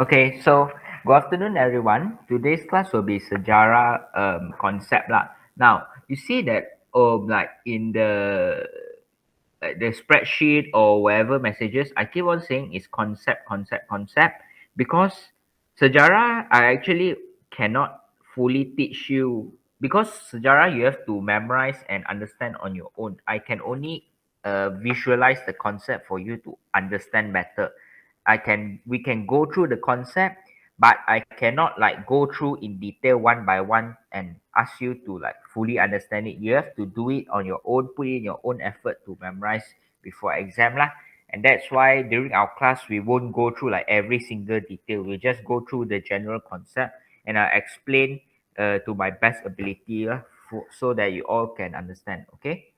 Okay, so good afternoon, everyone. Today's class will be sejarah concept lah. Now you see that like in the spreadsheet or whatever messages, I keep on saying is concept, concept, concept because sejarah I actually cannot fully teach you because sejarah you have to memorize and understand on your own. I can only visualize the concept for you to understand better. We can go through the concept, but I cannot like go through in detail one by one and ask you to like fully understand it. You have to do it on your own, put in your own effort to memorize before exam lah. And that's why during our class we won't go through like every single detail. We'll just go through the general concept and I'll explain to my best ability lah, so that you all can understand. Okay.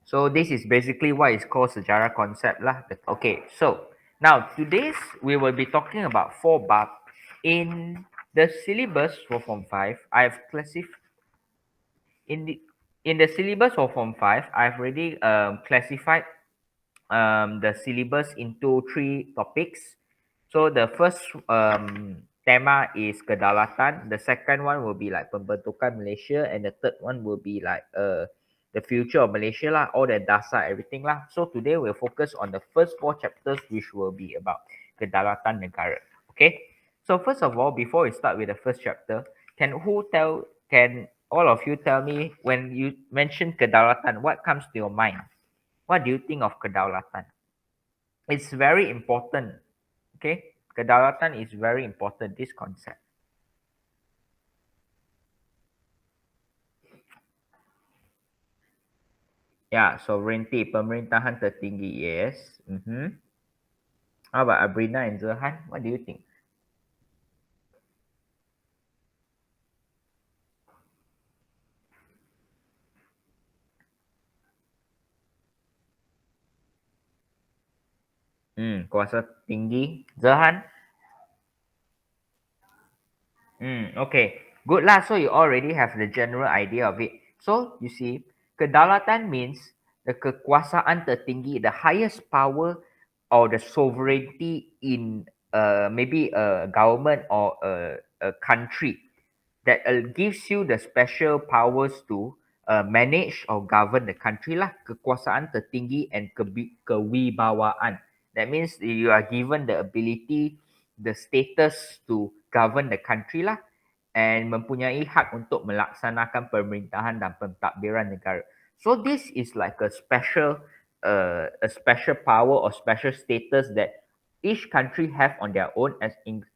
So this is basically what is called sejarah concept lah. Okay, so now today's we will be talking about four bab. In the syllabus for Form 5, I've classified in the syllabus for Form 5, I've already classified the syllabus into three topics. So the first tema is kedaulatan. The second one will be like pembentukan Malaysia, and the third one will be like the future of Malaysia lah, all the dasar everything lah. So today we'll focus on the first four chapters, which will be about kedaulatan negara. Okay. So first of all, before we start with the first chapter, can all of you tell me when you mention kedaulatan, what comes to your mind? What do you think of kedaulatan? It's very important. Okay, kedaulatan is very important. This concept. Yeah, sovereignty, pemerintahan tertinggi. Yes. Mm-hmm. How about Abrina and Zerhan? What do you think? Kuasa tinggi. Zerhan? Okay. Good lah. So you already have the general idea of it. So you see, kedaulatan means the kekuasaan tertinggi, the highest power or the sovereignty in maybe a government or a country that gives you the special powers to manage or govern the country lah. Kekuasaan tertinggi and kewibawaan. That means you are given the ability, the status to govern the country lah, and mempunyai hak untuk melaksanakan pemerintahan dan pentadbiran negara. So this is like a special power or special status that each country have on their own,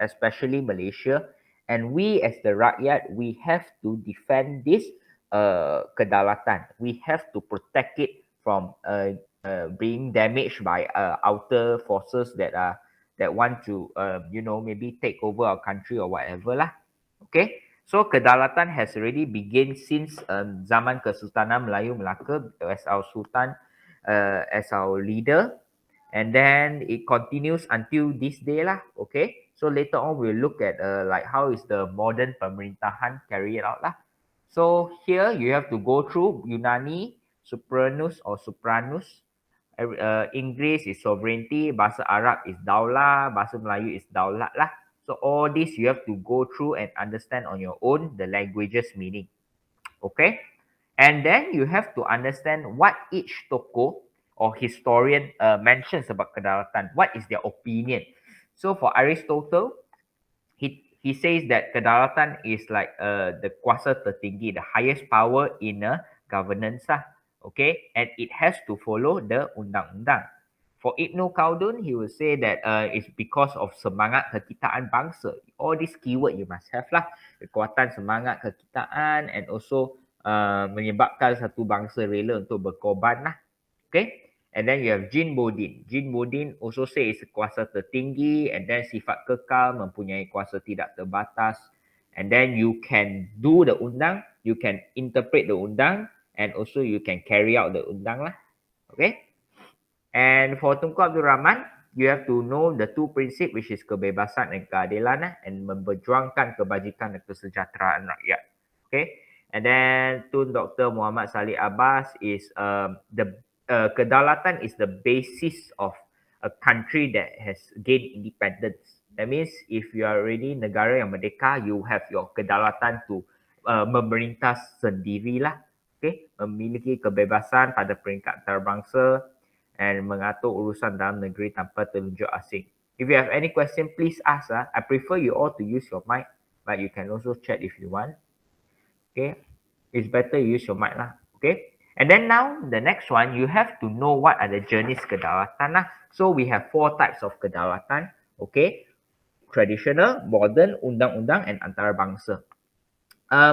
especially Malaysia. And we as the rakyat, we have to defend this kedaulatan. We have to protect it from being damaged by outer forces that want to maybe take over our country or whatever lah. Okay, so kedaulatan has already begun since zaman Kesultanan Melayu Melaka as our sultan, as our leader, and then it continues until this day lah. Okay, so later on we'll look at like how is the modern pemerintahan carried out lah. So here you have to go through Yunani, Supranus or Supranus. English is sovereignty, bahasa Arab is daulah, bahasa Melayu is daulat lah. So all this you have to go through and understand on your own the languages meaning. Okay? And then you have to understand what each tokoh or historian mentions about kedaulatan. What is their opinion? So for Aristotle, he says that kedaulatan is like the kuasa tertinggi, the highest power in a governance lah. Okay, and it has to follow the undang-undang. For Ibn Khaldun, he will say that it's because of semangat kekitaan bangsa. All these keyword you must have lah. Kekuatan semangat kekitaan and also menyebabkan satu bangsa rela untuk berkorban lah. Okay. And then you have Jin Bodin. Jin Bodin also says kuasa tertinggi and then sifat kekal, mempunyai kuasa tidak terbatas. And then you can do the undang, you can interpret the undang, and also you can carry out the undang lah. Okay. And for Tunku Abdul Rahman, you have to know the two principle, which is kebebasan dan keadilan lah, and memperjuangkan kebajikan dan kesejahteraan rakyat. Okay. And then Tun Dr. Muhammad Saleh Abbas is the kedaulatan is the basis of a country that has gained independence. That means if you are already negara yang merdeka, you have your kedaulatan to memerintah sendirilah. Okay, memiliki kebebasan pada peringkat antarabangsa and mengatur urusan dalam negeri tanpa telunjuk asing. If you have any question, please ask. I prefer you all to use your mic, but you can also chat if you want. Okay, it's better you use your mic lah. Okay, and then now the next one, you have to know what are the jenis kedaulatan lah. So we have 4 types of kedaulatan. Okay, traditional, modern, undang-undang, and antarabangsa.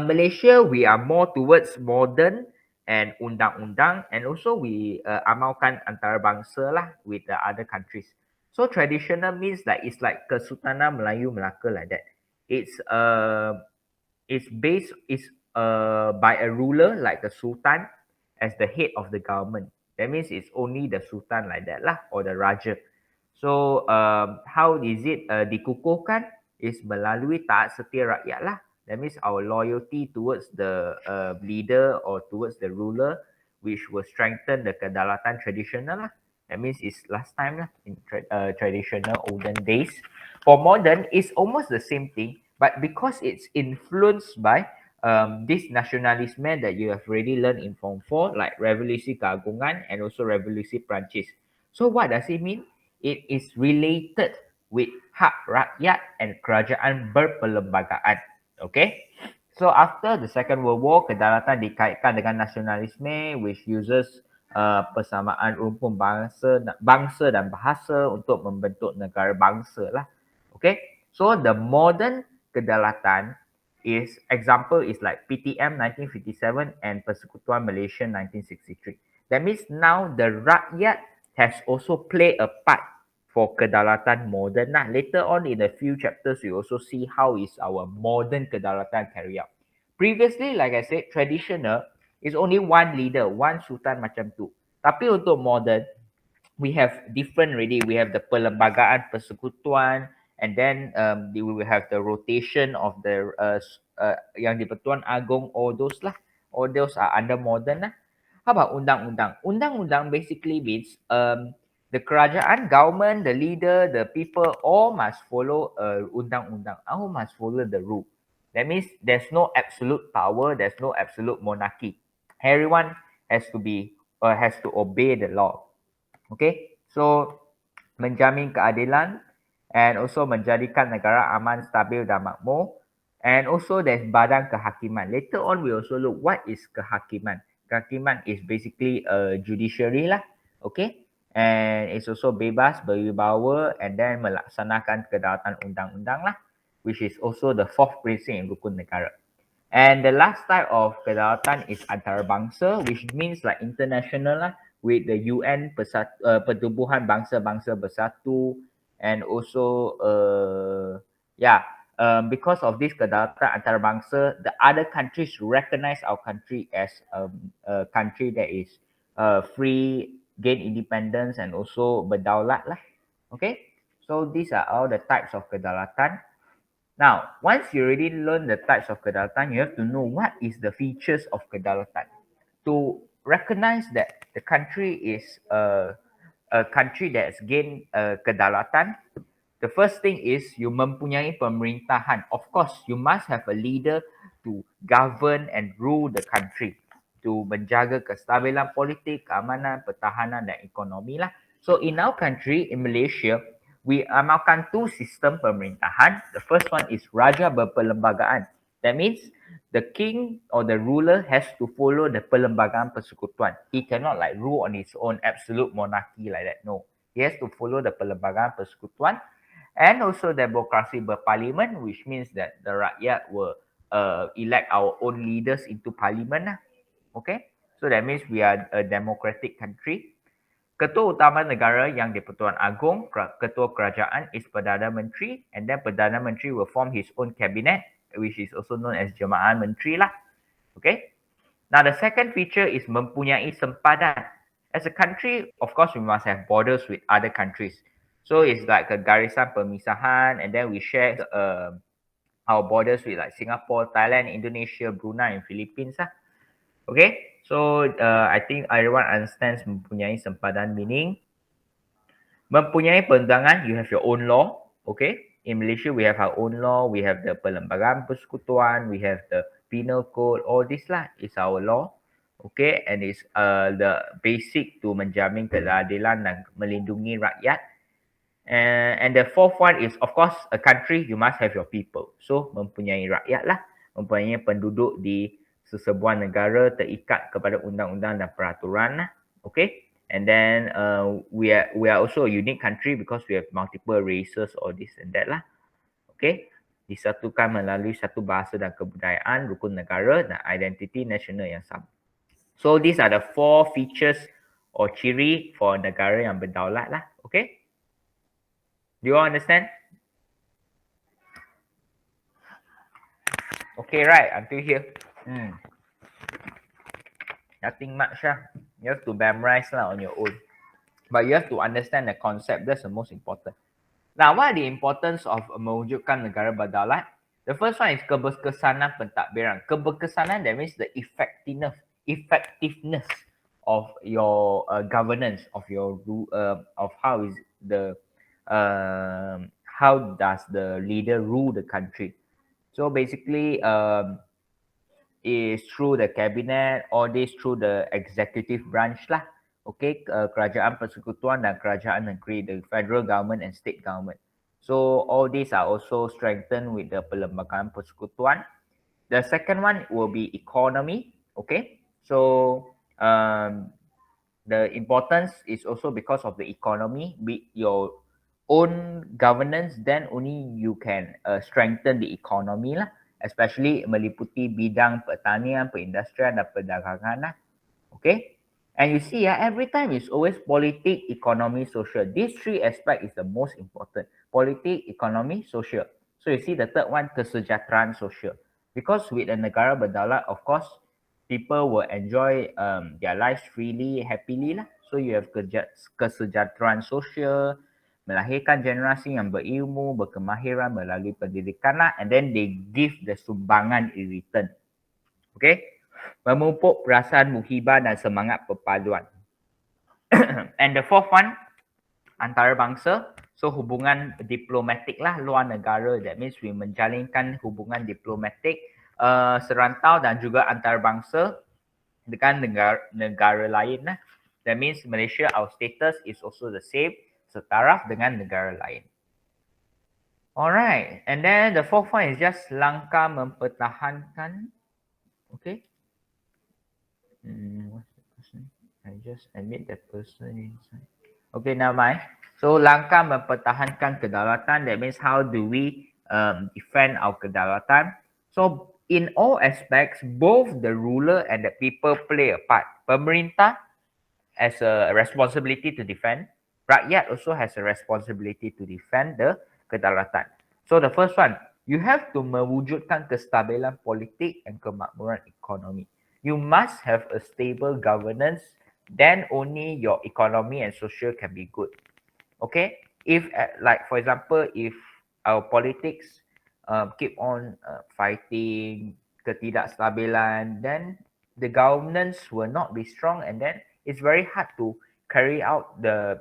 Malaysia, we are more towards modern and undang-undang, and also we amalkan antarabangsa lah with the other countries. So traditional means like it's like Kesultanan Melayu Melaka like that. It's based is by a ruler like the Sultan as the head of the government. That means it's only the Sultan like that lah, or the Raja. So how is it dikukuhkan? Is melalui taat setia rakyat lah. That means our loyalty towards the leader or towards the ruler, which will strengthen the kedaulatan traditional lah. That means it's last time lah in traditional olden days. For modern, it's almost the same thing, but because it's influenced by this nationalism that you have already learned in Form 4, like Revolusi Keagungan and also Revolusi Perancis. So what does it mean? It is related with hak rakyat and kerajaan berperlembagaan. Okay. So after the Second World War, kedaulatan dikaitkan dengan nasionalisme which uses persamaan rumpun bangsa dan bahasa untuk membentuk negara bangsa lah. Okay. So the modern kedaulatan is example is like PTM 1957 and Persekutuan Malaysia 1963. That means now the rakyat has also played a part for kedaulatan modern lah. Later on in a few chapters, we also see how is our modern kedaulatan carry out. Previously, like I said, traditional is only one leader, one sultan macam tu. Tapi untuk modern, we have different already. We have the perlembagaan persekutuan, and then we will have the rotation of the yang di Pertuan Agong, all those lah. All those are under modern lah. How about undang-undang? Undang-undang basically means the kerajaan, government, the leader, the people all must follow undang-undang. All must follow the rule. That means there's no absolute power, there's no absolute monarchy. Everyone has to obey the law. Okay, so menjamin keadilan and also menjadikan negara aman, stabil dan makmur. And also there's badan kehakiman. Later on we also look what is kehakiman. Kehakiman is basically a judiciary lah. Okay, and it's also bebas, berwibawa and then melaksanakan kedaulatan undang-undang lah, which is also the 4th prinsip in rukun negara. And the last type of kedaulatan is antarabangsa, which means like international lah, with the UN Pertubuhan Bangsa-Bangsa Bersatu, and also because of this kedaulatan antarabangsa, the other countries recognize our country as a country that is free, gain independence, and also berdaulat lah. Okay, so these are all the types of kedaulatan. Now, once you already learn the types of kedaulatan, you have to know what is the features of kedaulatan. To recognize that the country is a country that's gained kedaulatan, the first thing is you mempunyai pemerintahan. Of course, you must have a leader to govern and rule the country, to menjaga kestabilan politik, keamanan, pertahanan dan ekonomi lah. So in our country, in Malaysia, we amalkan 2 sistem pemerintahan. The first one is Raja Berperlembagaan. That means the king or the ruler has to follow the perlembagaan persekutuan. He cannot like rule on his own, absolute monarchy like that. No. He has to follow the perlembagaan persekutuan. And also demokrasi berparlimen, which means that the rakyat will elect our own leaders into parliament lah. Okay, so that means we are a democratic country. Ketua utama negara yang di-Pertuan Agong, ketua kerajaan is Perdana Menteri, and then Perdana Menteri will form his own cabinet, which is also known as Jemaah Menteri lah. Okay, now the second feature is mempunyai sempadan. As a country, of course, we must have borders with other countries. So it's like a garisan pemisahan, and then we share our borders with like Singapore, Thailand, Indonesia, Brunei, and Philippines lah. Okay, so I think everyone understands mempunyai sempadan meaning. Mempunyai perundangan, you have your own law. Okay, In Malaysia, we have our own law. We have the Perlembagaan Persekutuan. We have the Penal Code. All this lah is our law. Okay, and it's the basic to menjamin keadilan dan melindungi rakyat. And the fourth one is, of course, a country, you must have your people. So, mempunyai rakyat lah, mempunyai penduduk di sesebuah negara terikat kepada undang-undang dan peraturan lah. Okay, and then we are also a unique country because we have multiple races or this and that lah. Okay, disatukan melalui satu bahasa dan kebudayaan, rukun negara dan identiti nasional yang sama. So, these are the 4 features or ciri for negara yang berdaulat lah. Okay. Do you all understand? Okay, right, until here. Nothing much lah. You have to memorize lah on your own. But you have to understand the concept. That's the most important. Now, what are the importance of mewujudkan negara berdaulat? The first one is keberkesanan pentadbiran. Keberkesanan, that means the effectiveness of your governance, of your of how is the how does the leader rule the country. So basically, is through the cabinet, or this through the executive branch lah. Okay, kerajaan persekutuan dan kerajaan negeri, the federal government and state government. So all these are also strengthened with the Perlembagaan Persekutuan. The second one will be economy. Okay, so the importance is also because of the economy, be your own governance, then only you can strengthen the economy lah, especially meliputi bidang pertanian, perindustrian dan perdagangan lah. Okay, and you see every time it's always politik, economy, social. These 3 aspects is the most important. Politik, economy, social. So you see the third one, kesejahteraan sosial. Because with a negara berdaulat, of course, people will enjoy their lives freely, happily lah. So you have kesejahteraan sosial, melahirkan generasi yang berilmu, berkemahiran melalui pendidikan lah, and then they give the sumbangan in return. Okay, memupuk perasaan muhibah dan semangat perpaduan. And the fourth one, antarabangsa. So hubungan diplomatik lah, luar negara. That means we menjalinkan hubungan diplomatik serantau dan juga antarabangsa dengan negara lain lah. That means Malaysia, our status is also the same, setaraf dengan negara lain. Alright, and then the fourth one is just langkah mempertahankan. Okay. What's the person? I just admit the person inside. Okay, never mind. So langkah mempertahankan kedaulatan, that means how do we defend our kedaulatan. So in all aspects, both the ruler and the people play a part. Pemerintah has a responsibility to defend. Rakyat also has a responsibility to defend the kedaulatan. So the first one, you have to mewujudkan kestabilan politik and kemakmuran ekonomi. You must have a stable governance, then only your economy and social can be good. Okay, if like for example, if our politics keep on fighting ketidakstabilan, then the governance will not be strong, and then it's very hard to carry out the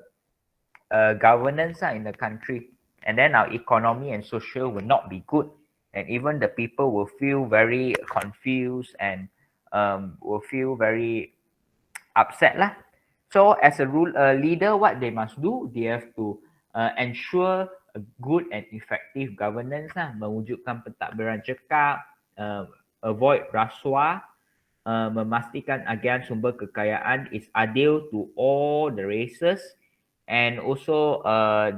governance in the country, and then our economy and social will not be good, and even the people will feel very confused and will feel very upset lah. So as a leader, what they must do, they have to ensure a good and effective governance lah, mewujudkan pentadbiran cekap, avoid rasuah, memastikan agian sumber kekayaan is adil to all the races, and also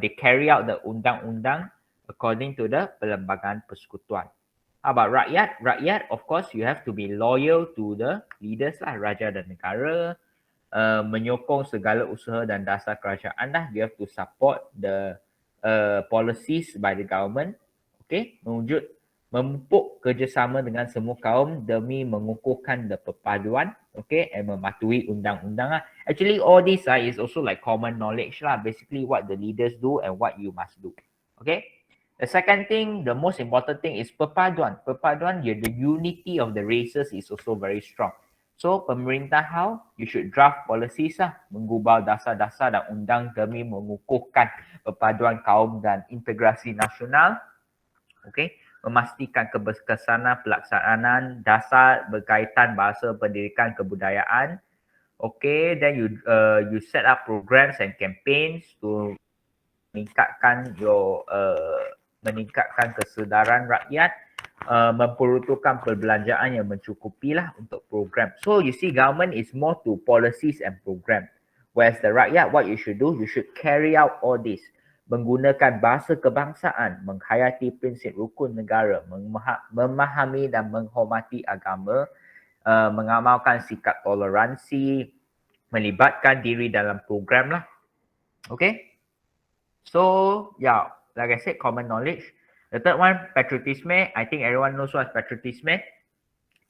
they carry out the undang-undang according to the Perlembagaan Persekutuan. How about rakyat? Rakyat, of course, you have to be loyal to the leaders lah, raja dan negara, menyokong segala usaha dan dasar kerajaan lah. You have to support the policies by the government. Okay, memupuk kerjasama dengan semua kaum demi mengukuhkan the perpaduan. Okay, and mematuhi undang-undang lah. Actually, all this is also like common knowledge lah. Basically, what the leaders do and what you must do. Okay. The second thing, the most important thing is perpaduan. Perpaduan, the unity of the races is also very strong. So, pemerintah how? You should draft policies lah, menggubal dasar-dasar dan undang demi mengukuhkan perpaduan kaum dan integrasi nasional. Okay, memastikan keberkesanan pelaksanaan dasar berkaitan bahasa pendidikan kebudayaan. Okay, then you set up programs and campaigns to meningkatkan kesedaran rakyat, memperuntukkan perbelanjaan yang mencukupi lah untuk program. So you see, government is more to policies and program. Whereas the rakyat, what you should do, you should carry out all this. Menggunakan bahasa kebangsaan, menghayati prinsip rukun negara, memahami dan menghormati agama, mengamalkan sikap toleransi, melibatkan diri dalam program lah. Okay? So, yeah, like I said, common knowledge. The third one, patriotism. I think everyone knows what patriotism.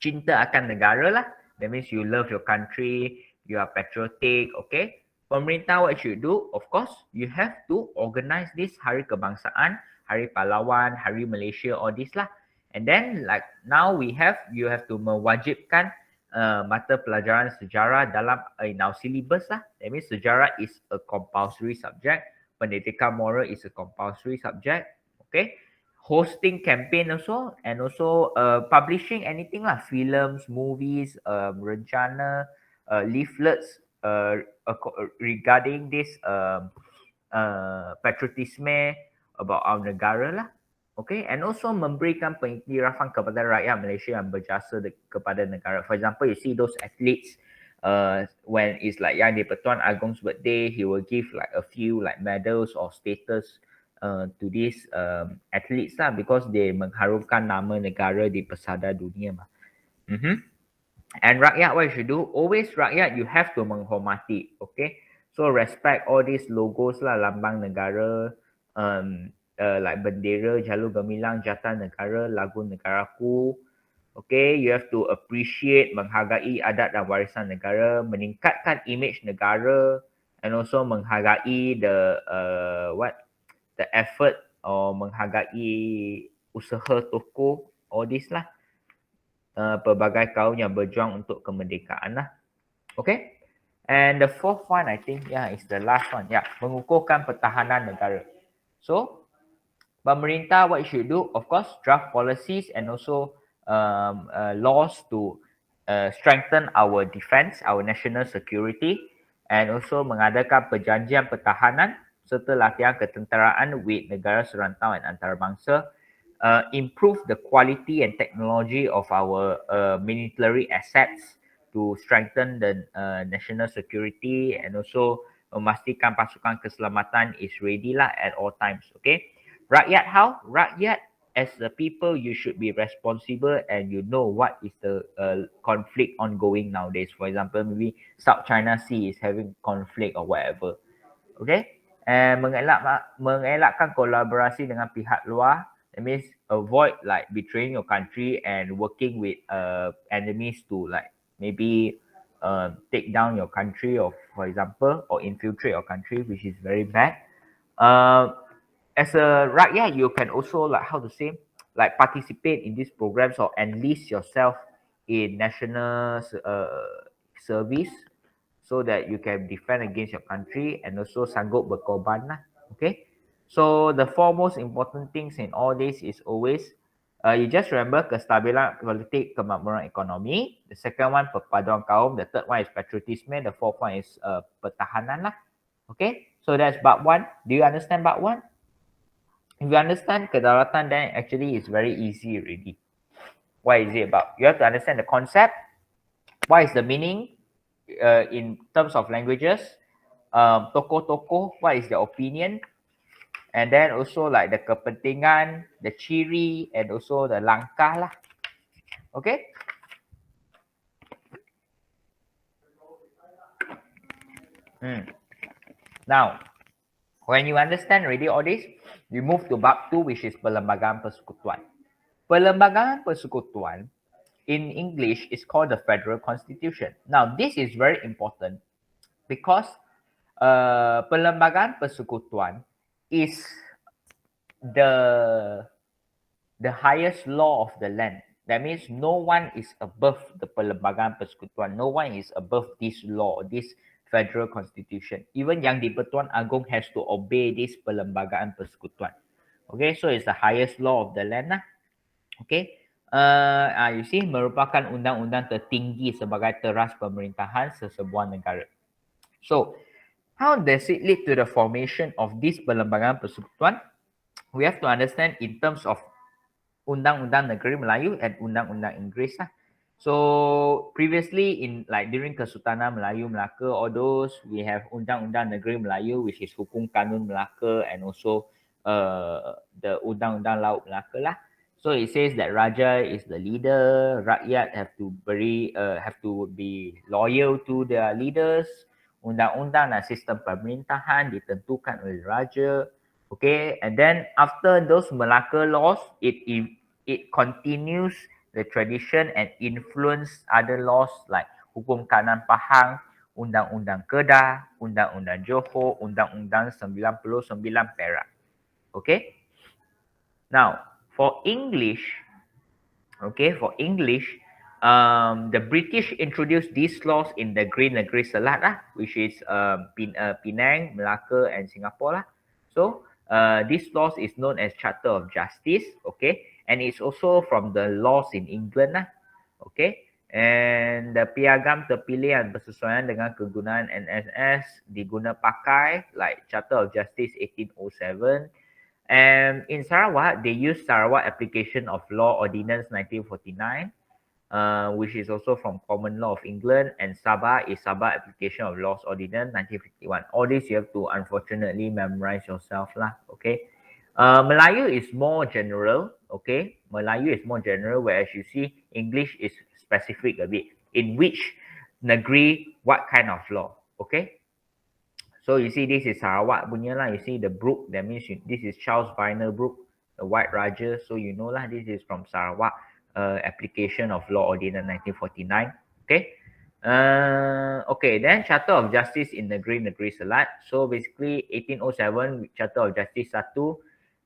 Cinta akan negara lah. That means you love your country, you are patriotic, okay? Pemerintah, what you do? Of course, you have to organize this Hari Kebangsaan, Hari Pahlawan, Hari Malaysia, all this lah. And then, like now you have to mewajibkan mata pelajaran sejarah dalam in our syllabus lah. That means sejarah is a compulsory subject. Pendidikan moral is a compulsory subject. Okay. Hosting campaign also, and also publishing anything lah, films, movies, rencana, leaflets regarding this patriotisme about our negara lah. Okay, and also memberikan pengiktirafan kepada rakyat Malaysia yang berjasa kepada negara. For example, you see those athletes, when it's like Yang di-Pertuan Agong's birthday, he will give like a few like medals or status to these athletes lah, because they mengharumkan nama negara di pesada dunia mah. And rakyat, what you should do? Always rakyat, you have to menghormati. Okay, so respect all these logos lah, lambang negara, like bendera, jalur gemilang, jata negara, lagu negaraku. Okay, you have to appreciate, menghargai adat dan warisan negara, meningkatkan image negara, and also menghargai the effort or menghargai usaha tokoh, all this lah. Pelbagai kaum yang berjuang untuk kemerdekaan lah. Okay. And the fourth one, I think, is the last one. Mengukuhkan pertahanan negara. So, pemerintah, what you should do, of course, draft policies and also laws to strengthen our defense, our national security, and also mengadakan perjanjian pertahanan serta latihan ketenteraan with negara serantau dan antarabangsa, improve the quality and technology of our military assets to strengthen the national security, and also memastikan pasukan keselamatan is ready lah at all times. Okay. Rakyat how? Rakyat, as the people, you should be responsible and you know what is the conflict ongoing nowadays. For example, maybe South China Sea is having conflict or whatever. Okay. And mengelakkan kolaborasi dengan pihak luar. That means avoid like betraying your country and working with enemies to like maybe take down your country, or for example, or infiltrate your country, which is very bad. As a rakyat, you can also like like participate in these programs or enlist yourself in national service so that you can defend against your country and also sanggup berkorban lah. Okay. So the four most important things in all this is always you just remember kestabilan politik, kemakmuran ekonomi. The second one, perpaduan kaum. The third one is patriotisme. The fourth one is pertahanan lah. Okay. So that's bab 1. Do you understand bab 1? If you understand kedaulatan, then actually it's very easy already. What is it about? You have to understand the concept. What is the meaning in terms of languages? Tokoh-tokoh, what is their opinion? And then also like the kepentingan, the ciri, and also the langkah lah. Okay? Now, when you understand already all this, you move to bab 2, which is Perlembagaan Persekutuan. Perlembagaan Persekutuan in English is called the Federal Constitution. Now, this is very important because Perlembagaan Persekutuan is the highest law of the land. That means no one is above the Perlembagaan Persekutuan. No one is above this law, this federal constitution. Even Yang di-Pertuan Agong has to obey this Perlembagaan Persekutuan. Okay, so it's the highest law of the land lah. Okay, you see, merupakan undang-undang tertinggi sebagai teras pemerintahan sesebuah negara. So, how does it lead to the formation of this Perlembagaan Persekutuan? We have to understand in terms of Undang-Undang Negeri Melayu and Undang-Undang Inggeris lah. So previously in like during Kesultanan Melayu Melaka, all those we have Undang-Undang Negeri Melayu, which is Hukum Kanun Melaka, and also the Undang-Undang Laut Melaka lah. So it says that Raja is the leader, rakyat have to be loyal to their leaders. Undang-undang dan sistem pemerintahan ditentukan oleh Raja. Okay, and then after those Melaka laws, it continues the tradition and influence other laws like Hukum Kanan Pahang, Undang-Undang Kedah, Undang-Undang Johor, Undang-Undang 99 Perak. Okay. Now, for English, the British introduced these laws in the Green Negeri Selat lah, which is Penang, Melaka, and Singapore lah. So, this laws is known as Charter of Justice, okay, and it's also from the laws in England lah, okay. And the piagam terpilih yang bersesuaian dengan kegunaan NSS diguna pakai like Charter of Justice 1807. And in Sarawak, they use Sarawak Application of Law Ordinance 1949, which is also from Common Law of England, and Sabah is Sabah Application of Laws Ordinance 1951. All this you have to unfortunately memorize yourself lah. Okay. Melayu is more general. Okay. Melayu is more general, whereas you see English is specific a bit. In which negeri, what kind of law. Okay. So you see this is Sarawak punya lah. You see the brook, that means this is Charles Viner Brook, the White Raja. So you know lah, this is from Sarawak. Application of Law Ordinance 1949. Okay. Okay, then Charter of Justice in Negeri Selat. So basically 1807 Charter of Justice 1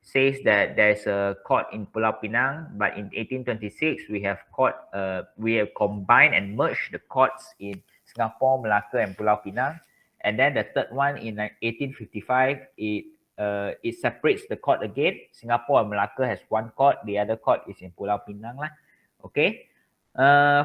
says that there's a court in Pulau Pinang, but in 1826 we have combined and merged the courts in Singapore, Melaka, and Pulau Pinang. And then the third one in 1855, it separates the court again. Singapore and Melaka has one court. The other court is in Pulau Pinang lah. Okay.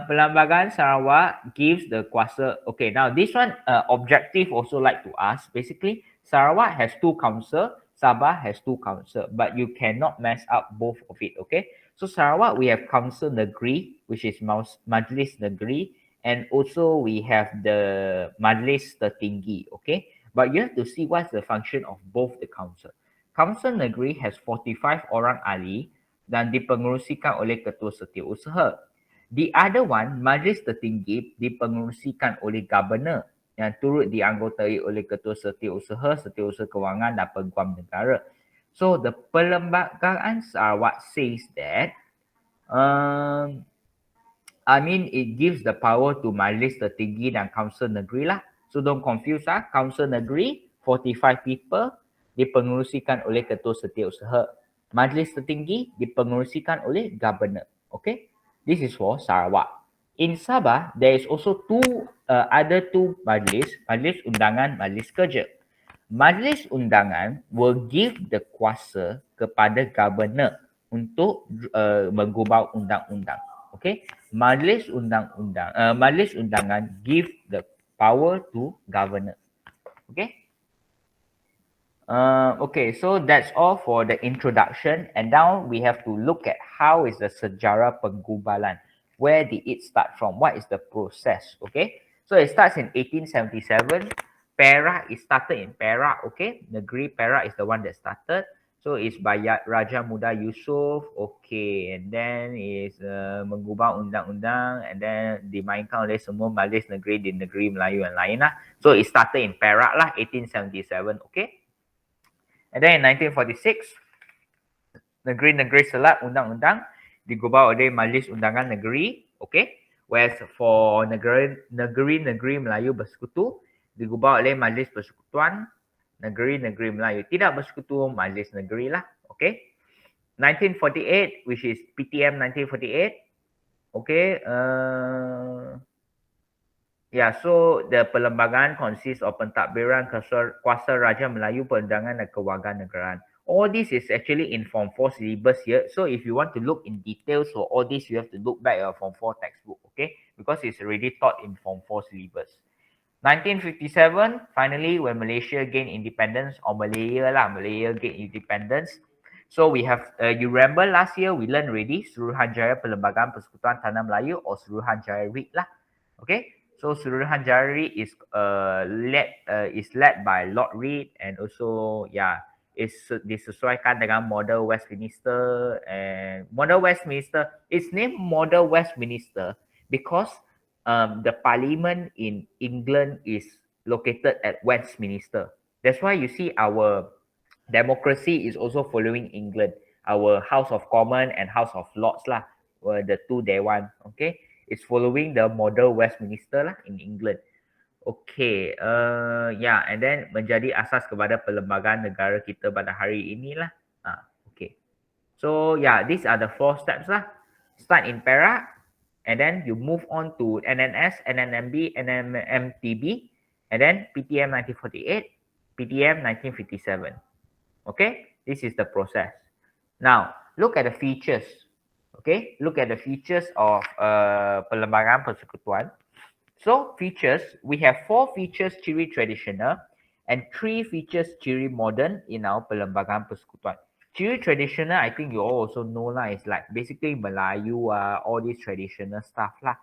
Perlembagaan Sarawak gives the kuasa. Okay, now this one objective also like to ask. Basically, Sarawak has 2 council. Sabah has 2 council, but you cannot mess up both of it. Okay. So Sarawak we have Council Negeri, which is Majlis Negeri, and also we have the Majlis Tertinggi. Okay. But you have to see what's the function of both the council. Council Negeri has 45 orang ahli dan dipengerusikan oleh Ketua Setiausaha. The other one, Majlis Tertinggi, dipengerusikan oleh Governor yang turut dianggotai oleh Ketua Setiausaha, Setiausaha Kewangan dan Peguam Negara. So the Perlembagaan Sarawak says that it gives the power to Majlis Tertinggi dan Council Negeri lah. So don't confuse lah. Council Negeri, 45 people, dipengerusikan oleh Ketua Setiausaha. Majlis Tertinggi dipengerusikan oleh Governor. Okay, this is for Sarawak. In Sabah, there is also other two majlis, Majlis Undangan, Majlis Kerja. Majlis Undangan will give the kuasa kepada Governor untuk menggubal undang-undang. Okay, Majlis Undangan give the power to Governor. Okay. Okay, so that's all for the introduction, and now we have to look at how is the sejarah penggubalan. Where did it start from? What is the process? Okay, so it starts in 1877. Perak is started in Perak. Okay, Negeri Perak is the one that started. So it's by Raja Muda Yusof. Okay, and then is menggubah undang-undang, and then dimainkan oleh semua majlis negeri di negeri Melayu yang lain lah. So it started in Perak lah, 1877. Okay. And then in 1946, Negeri Selat Undang-Undang digubah oleh Majlis Undangan Negeri. Okay. Whereas for Negeri Melayu Bersekutu digubah oleh Majlis Persekutuan Negeri Melayu Tidak Bersekutu, Majlis Negeri lah. Okay. 1948, which is PTM 1948, Okay. Yeah, so the perlembagaan consists of pentadbiran kuasa Raja Melayu, Perundangan dan Kewarganegaraan. All this is actually in Form 4 syllabus here. So if you want to look in details for all this, you have to look back at Form 4 textbook, okay? Because it's already taught in Form 4 syllabus. 1957, finally, when Malaysia gained independence, or Malaya gained independence. So we have, you remember last year we learned already Suruhanjaya Perlembagaan Persekutuan Tanah Melayu or Suruhanjaya REIT lah. Okay, so Suruhanjaya REIT is led by Lord Reed, and also disesuaikan dengan Model Westminster, and Model Westminster, it's named Model Westminster because the parliament in England is located at Westminster. That's why you see our democracy is also following England. Our House of Commons and House of Lords lah were the two Dewan. Okay, it's following the model Westminster lah in England. Okay, and then menjadi asas kepada perlembagaan negara kita pada hari inilah. Okay. So these are the 4 steps lah. Start in Perak, and then you move on to NNS, NNMB, NNMTB, and then PTM 1948, PTM 1957. Okay, this is the process. Now, look at the features. Okay, look at the features of Perlembagaan Persekutuan. So, features, we have 4 features ciri traditional and 3 features ciri modern in our Perlembagaan Persekutuan. Ciri traditional, I think you all also know lah, it's like basically Melayu, all these traditional stuff lah.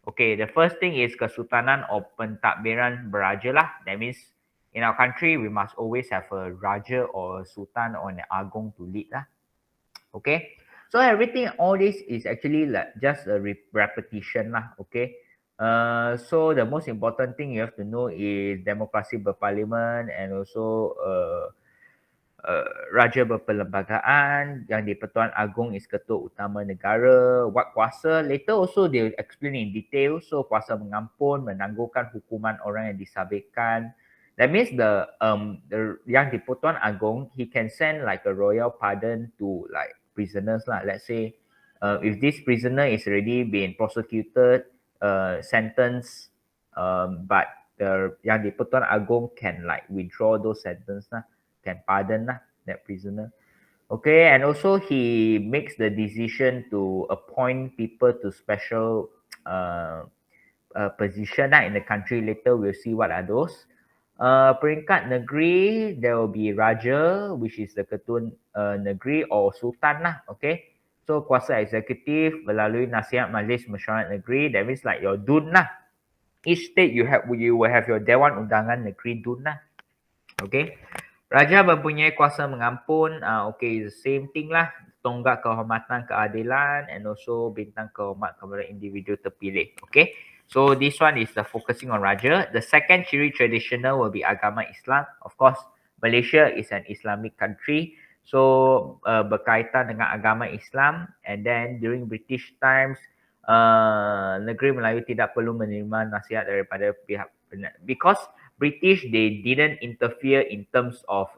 Okay, the first thing is Kesultanan or Pentadbiran Beraja lah. That means in our country, we must always have a Raja or a Sultan or an Agong to lead lah. Okay, so everything, all this is actually like just a repetition lah. Okay, so the most important thing you have to know is demokrasi berparlimen, and also Raja berperlembagaan, yang di-Pertuan Agong is Ketua Utama Negara. What kuasa, later also they will explain in detail. So kuasa mengampun, menangguhkan hukuman orang yang disabitkan. That means the yang di-Pertuan Agong, he can send like a royal pardon to like prisoners lah. Let's say if this prisoner is already been prosecuted, sentenced, but the yang di-Pertuan Agong can like withdraw those sentences lah, can pardon lah that prisoner. Okay, and also he makes the decision to appoint people to special position lah in the country. Later we'll see what are those. Peringkat negeri, there will be Raja, which is the Ketua Negeri or Sultan lah. Okay, so kuasa eksekutif melalui nasihat Majlis Mesyuarat Negeri. That means like your DUN lah. Each state you will have your Dewan Undangan Negeri DUN lah. Okay, Raja mempunyai kuasa mengampun. Okay, the same thing lah. Tonggak kehormatan keadilan, and also bintang kehormat kepada individu terpilih. Okay, so this one is the focusing on Raja. The second ciri traditional will be agama Islam. Of course, Malaysia is an Islamic country. So berkaitan dengan agama Islam. And then during British times, negeri Melayu tidak perlu menerima nasihat daripada pihak because British, they didn't interfere in terms of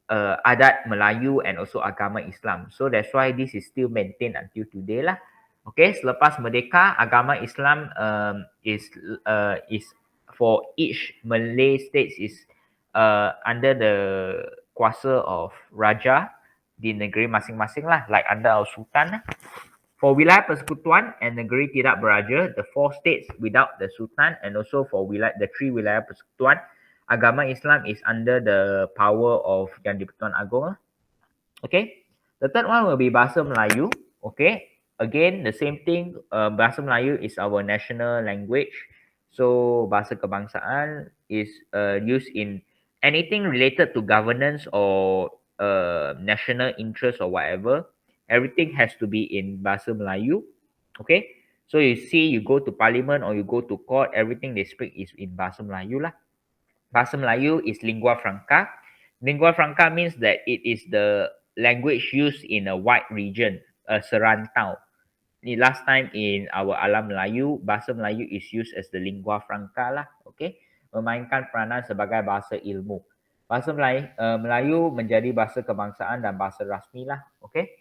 adat Melayu and also agama Islam. So that's why this is still maintained until today lah. Okay, selepas merdeka, agama Islam is for each Malay states is under the kuasa of Raja di negeri masing-masing lah, like under our Sultan lah. For wilayah persekutuan and negeri tidak beraja, the 4 states without the Sultan, and also for the 3 wilayah persekutuan, agama Islam is under the power of yang di-Pertuan Agong. Okay, the third one will be Bahasa Melayu. Okay, again the same thing. Bahasa Melayu is our national language. So bahasa kebangsaan is used in anything related to governance or national interest or whatever. Everything has to be in Bahasa Melayu. Okay, so you see, you go to parliament or you go to court, everything they speak is in Bahasa Melayu lah. Bahasa Melayu is lingua franca. Lingua franca means that it is the language used in a wide region, a serantau. Last time in our Alam Melayu, Bahasa Melayu is used as the lingua franca lah. Okay, memainkan peranan sebagai bahasa ilmu. Bahasa Melayu menjadi bahasa kebangsaan dan bahasa rasmi lah. Okay.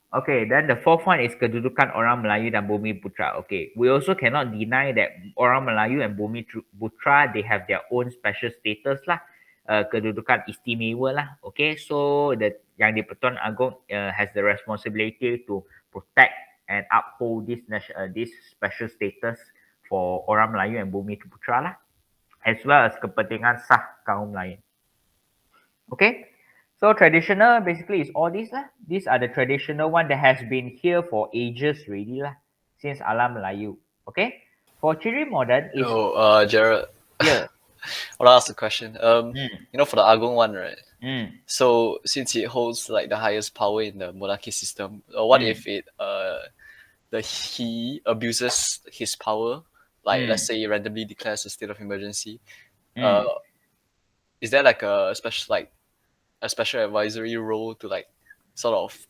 Okay, then the fourth one is kedudukan orang Melayu dan Bumi Putra. Okay, we also cannot deny that orang Melayu and Bumi Putra, they have their own special status lah. Kedudukan istimewa lah. Okay, so the Yang di-Pertuan Agong has the responsibility to protect and uphold this special status for orang Melayu and Bumi Putra lah, as well as kepentingan sah kaum lain. Okay, so traditional basically is all these lah. These are the traditional one that has been here for ages really lah, since Alam Melayu. Okay, for ciri modern is Gerald, yeah. I want to ask a question. For the Agong one, right? Mm. So since it holds like the highest power in the monarchy system, what if he abuses his power, like let's say he randomly declares a state of emergency? Is there like a special advisory role to like sort of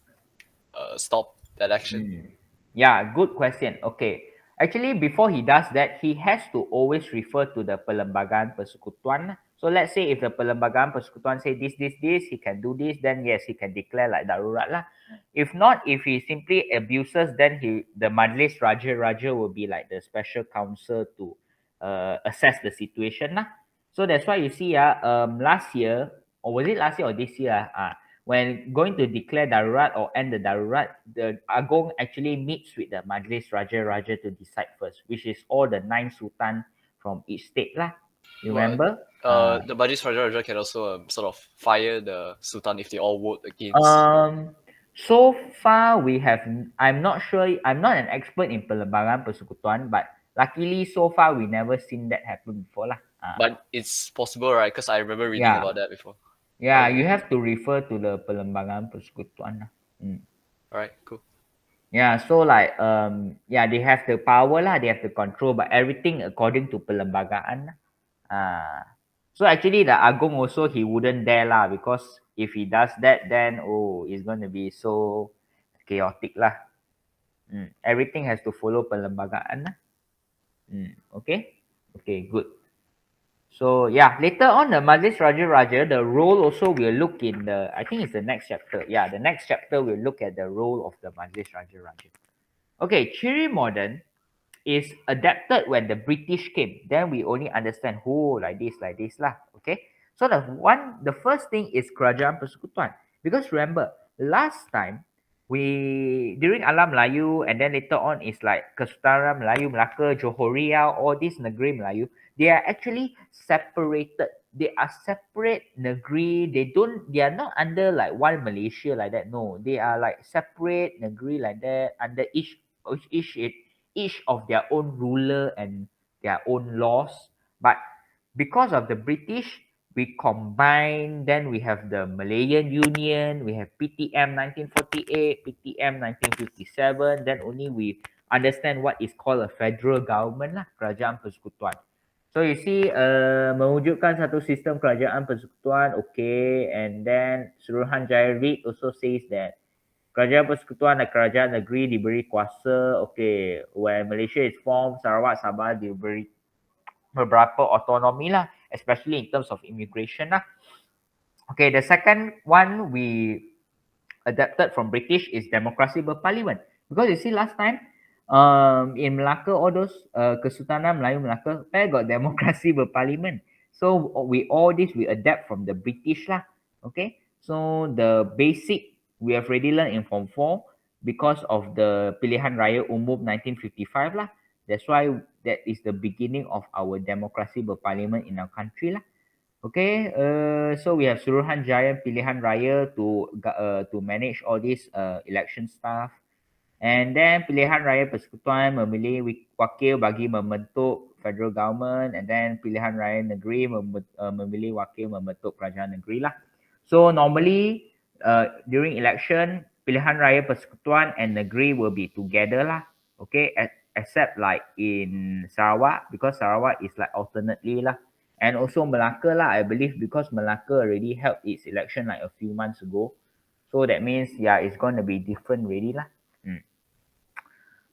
stop that action? Yeah, good question. Okay. Actually, before he does that, he has to always refer to the Perlembagaan Persekutuan. So let's say if the Perlembagaan Persekutuan say this, he can do this, then yes, he can declare like darurat lah. If not, if he simply abuses, then the Majlis Raja will be like the special counsel to assess the situation lah. So that's why you see last year, or was it last year or this year? When going to declare darurat or end the darurat, the Agong actually meets with the Majlis Raja to decide first, which is all the 9 sultan from each state lah. You remember? The Majlis Raja can also sort of fire the sultan if they all vote against. So far I'm not sure. I'm not an expert in Perlembagaan Persekutuan, but luckily so far we never seen that happen before lah. But it's possible, right? Because I remember reading about that before. Yeah, you have to refer to the Perlembagaan Persekutuan lah. Alright, cool. Yeah, so like they have the power lah, they have the control, but everything according to perlembagaan lah. So actually the Agong also he wouldn't dare lah, because if he does that, then it's gonna be so chaotic lah. Everything has to follow perlembagaan lah. Okay, good. So yeah, later on the Majlis Raja, the role also will look in I think it's the next chapter. Yeah, the next chapter will look at the role of the Majlis Raja. Okay, ciri modern is adapted when the British came. Then we only understand like this lah. Okay, so the first thing is Kerajaan Persekutuan, because remember last time during Alam Melayu, and then later on is like Kesultanan Melayu, Melaka, Johor Riau, all these negeri Melayu, they are actually separated. They are separate negeri. They are not under like one Malaysia like that. No, they are like separate negeri like that, under each of their own ruler and their own laws. But because of the British, we combine, then we have the Malayan Union, we have PTM 1948, PTM 1957, then only we understand what is called a federal government lah, Kerajaan Persekutuan. So you see, mewujudkan satu sistem kerajaan persekutuan, okay, and then Suruhanjaya Reid also says that Kerajaan Persekutuan dan kerajaan negeri diberi kuasa, okay, when Malaysia is formed, Sarawak, Sabah diberi beberapa autonomi lah, especially in terms of immigration lah. Okay, the second one we adapted from British is democracy berparlimen. Because you see last time, in Melaka, all those Kesultanan Melayu Melaka, where got democracy berparlimen. So we adapt from the British lah. Okay, so the basic we have already learned in Form 4 because of the Pilihan Raya Umum 1955 lah. That's why that is the beginning of our democracy berparlimen in our country lah. Okay, so we have Suruhanjaya Pilihan Raya to manage all this election stuff. And then Pilihan Raya Persekutuan memilih wakil bagi membentuk federal government, and then Pilihan Raya Negeri memilih wakil membentuk kerajaan negeri lah. So normally during election, Pilihan Raya Persekutuan and Negeri will be together lah. Okay, except like in Sarawak, because Sarawak is like alternately lah. And also Melaka lah, I believe, because Melaka already held its election like a few months ago. So that means, yeah, it's going to be different really lah.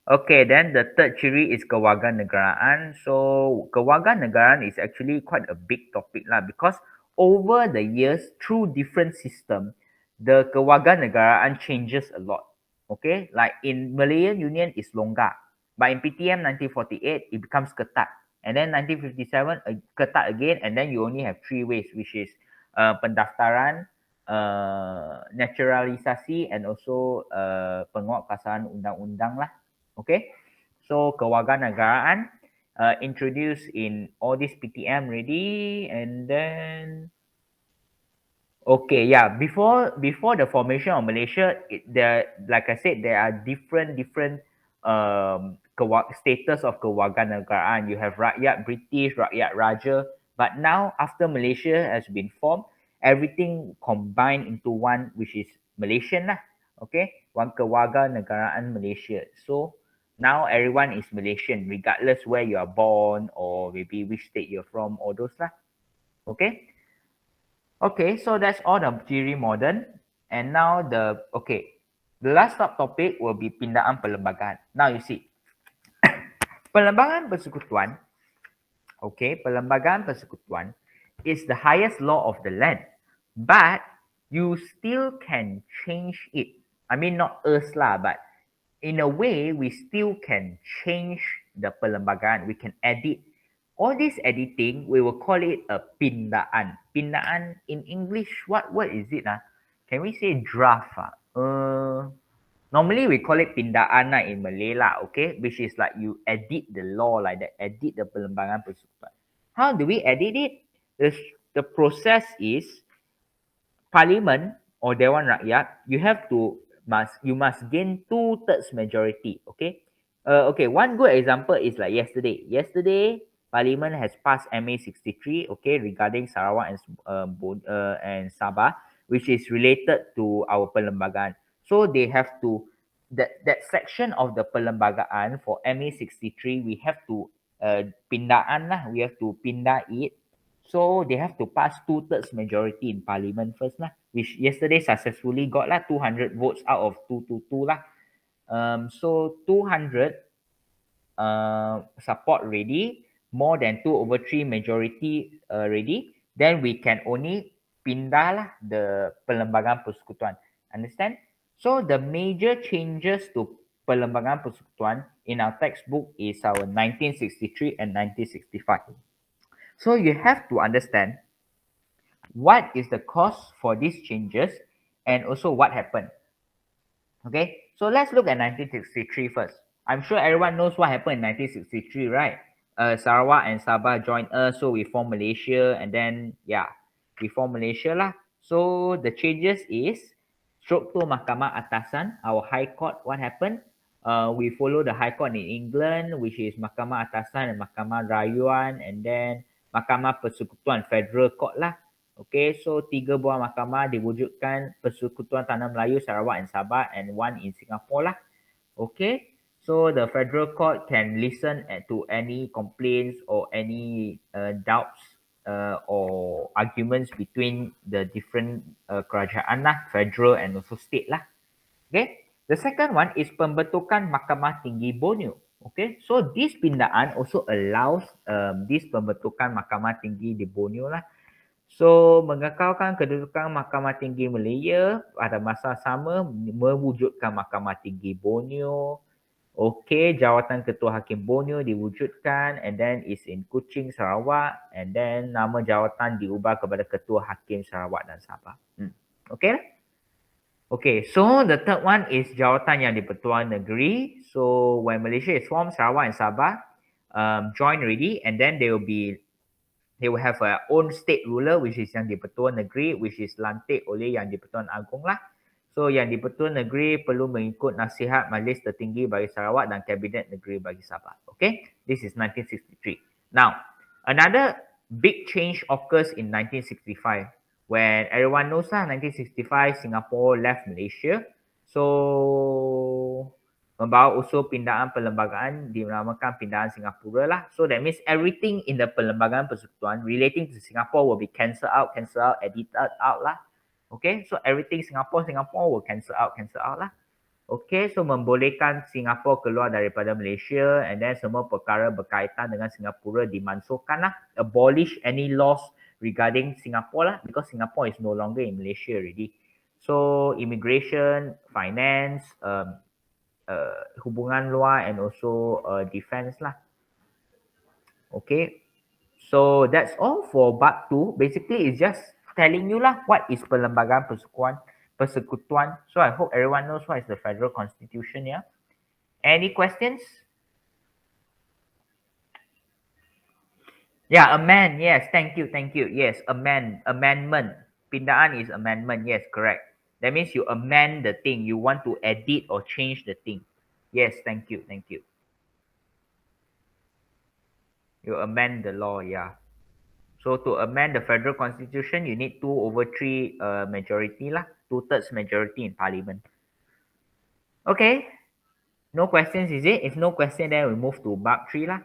Okay, then the third ciri is kewarganegaraan. So kewarganegaraan is actually quite a big topic lah, because over the years, through different system, the kewarganegaraan changes a lot. Okay, like in Malayan Union is Longgar, but in PTM 1948 it becomes Ketat, and then 1957 Ketat again, and then you only have three ways, which is pendaftaran, naturalisasi, and also penguatkuasaan undang-undang lah. Okay, so kewarganegaraan introduced in all this PTM already, and then okay, yeah. Before the formation of Malaysia, like I said, there are different status of kewarganegaraan. You have rakyat British, rakyat Raja. But now, after Malaysia has been formed, everything combined into one, which is Malaysian lah. Okay, one kewarganegaraan Malaysia. So now everyone is Malaysian, regardless where you are born or maybe which state you're from, all those lah. Okay. Okay, so that's all the ciri modern. And now the last topic will be pindaan perlembagaan. Now you see, perlembagaan persekutuan, okay, perlembagaan persekutuan is the highest law of the land, but you still can change it. I mean, not us lah, but in a way, we still can change the perlembagaan. We can edit. All this editing, we will call it a pindaan. Pindaan in English, what word is it? Can we say draft? Normally, we call it pindaan in Malay, okay? Which is like you edit the law like that, edit the perlembagaan persekutuan. How do we edit it? The process is Parliament or Dewan Rakyat, you must gain 2/3 majority. Okay. Okay. One good example is like yesterday. Yesterday, Parliament has passed MA 63. Okay, regarding Sarawak and Sabah, which is related to our perlembagaan. So they have to that section of the perlembagaan for MA 63. We have to pindaan lah. We have to pindah it. So they have to pass 2/3 majority in parliament first lah, which yesterday successfully got lah 200 votes out of 222 lah. So 200 support ready, more than 2/3 majority ready, then we can only pindah lah the perlembagaan persekutuan. Understand? So the major changes to perlembagaan persekutuan in our textbook is our 1963 and 1965. So you have to understand what is the cause for these changes and also what happened. Okay, so let's look at 1963 first. I'm sure everyone knows what happened in 1963, right? Sarawak and Sabah joined us, so we formed Malaysia, and then yeah, we formed Malaysia lah. So the changes is struktur Mahkamah Atasan, our High Court. What happened? We follow the High Court in England, which is Mahkamah Atasan and Mahkamah Rayuan, and then Mahkamah Persekutuan Federal Court lah. Okay, so 3 buah mahkamah diwujudkan Persekutuan Tanah Melayu, Sarawak and Sabah, and one in Singapore lah. Okay, so the Federal Court can listen to any complaints or any doubts or arguments between the different kerajaan lah, federal and also state lah. Okay, the second one is pembentukan Mahkamah Tinggi Borneo. Okay, so this pindaan also allows this pembentukan Mahkamah Tinggi di Borneo lah. So, mengekalkan kedudukan Mahkamah Tinggi Malaya pada masa sama mewujudkan Mahkamah Tinggi Borneo. Okey, jawatan Ketua Hakim Borneo diwujudkan and then is in Kuching, Sarawak, and then nama jawatan diubah kepada Ketua Hakim Sarawak dan Sabah. Okey? Okay, so the third one is jawatan yang di-Pertuan Negeri. So, when Malaysia is formed, Sarawak and Sabah join already, and then they will have a own state ruler, which is Yang di-Pertuan Negeri, which is lantik oleh Yang di-Pertuan Agong lah. So Yang di-Pertuan Negeri perlu mengikut nasihat Majlis Tertinggi bagi Sarawak dan Kabinet Negeri bagi Sabah. Okay, this is 1963. Now, another big change occurs in 1965 when everyone knows lah, 1965 Singapore left Malaysia. So membawa usul pindaan perlembagaan dinamakan pindaan Singapura lah. So that means everything in the perlembagaan persekutuan relating to Singapore will be cancelled out, edited out lah. Okay, so everything Singapore will cancel out lah. Okay, so membolehkan Singapura keluar daripada Malaysia, and then semua perkara berkaitan dengan Singapura dimansuhkan lah. Abolish any laws regarding Singapore lah, because Singapore is no longer in Malaysia already. So immigration, finance, hubungan luar, and also defense lah. Okay. So that's all for bab 2. Basically, it's just telling you lah what is Perlembagaan Persekutuan. So I hope everyone knows what is the Federal Constitution. Yeah. Any questions? Yeah, amend. Yes, thank you, thank you. Yes, amendment. Pindaan is amendment. Yes, correct. That means you amend the thing. You want to edit or change the thing. Yes, thank you, thank you. You amend the law, yeah. So to amend the federal constitution, you need 2/3 majority lah, 2/3 majority in parliament. Okay, no questions, is it? If no question, then we move to bab 3 lah.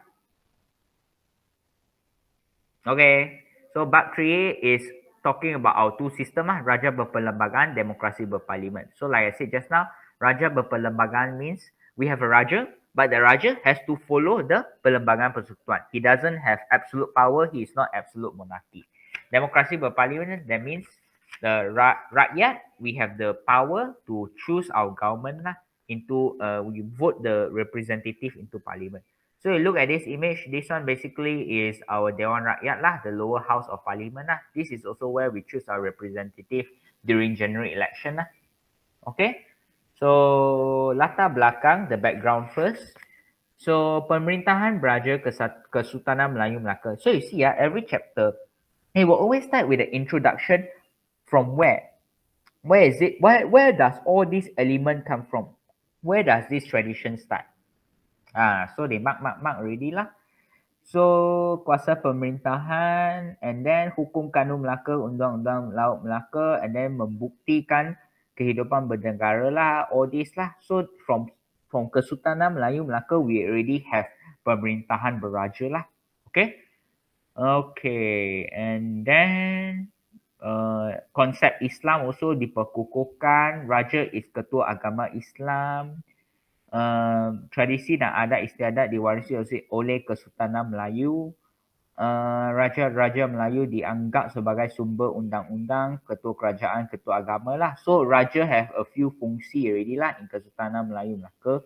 Okay, so bab 3 is talking about our two system lah, Raja Berperlembagaan, Demokrasi Berparlimen. So like I said just now, Raja Berperlembagaan means we have a Raja, but the Raja has to follow the Perlembagaan Persekutuan. He doesn't have absolute power, he is not absolute monarchy. Demokrasi Berparlimen, that means the rakyat, we have the power to choose our government lah, into, we vote the representative into parliament. So you look at this image, this one basically is our Dewan Rakyat lah, the lower house of parliament lah. This is also where we choose our representative during general election lah. Okay, so latar belakang, the background first. So pemerintahan Beraja Kesultanan Melayu Melaka. So you see every chapter, it will always start with the introduction from where? Where is it? Where does all this element come from? Where does this tradition start? So they mark already lah. So kuasa pemerintahan, and then hukum kanun Melaka, undang-undang laut Melaka, and then membuktikan kehidupan bernegara lah, all this lah. So from Kesultanan Melayu Melaka, we already have pemerintahan beraja lah. Okay. Okay, and then konsep Islam also diperkukuhkan. Raja is ketua agama Islam. Tradisi dan adat istiadat diwarisi oleh Kesultanan Melayu. Raja-raja Melayu dianggap sebagai sumber undang-undang, ketua kerajaan, ketua agama lah. So raja have a few fungsi already lah in Kesultanan Melayu Melaka.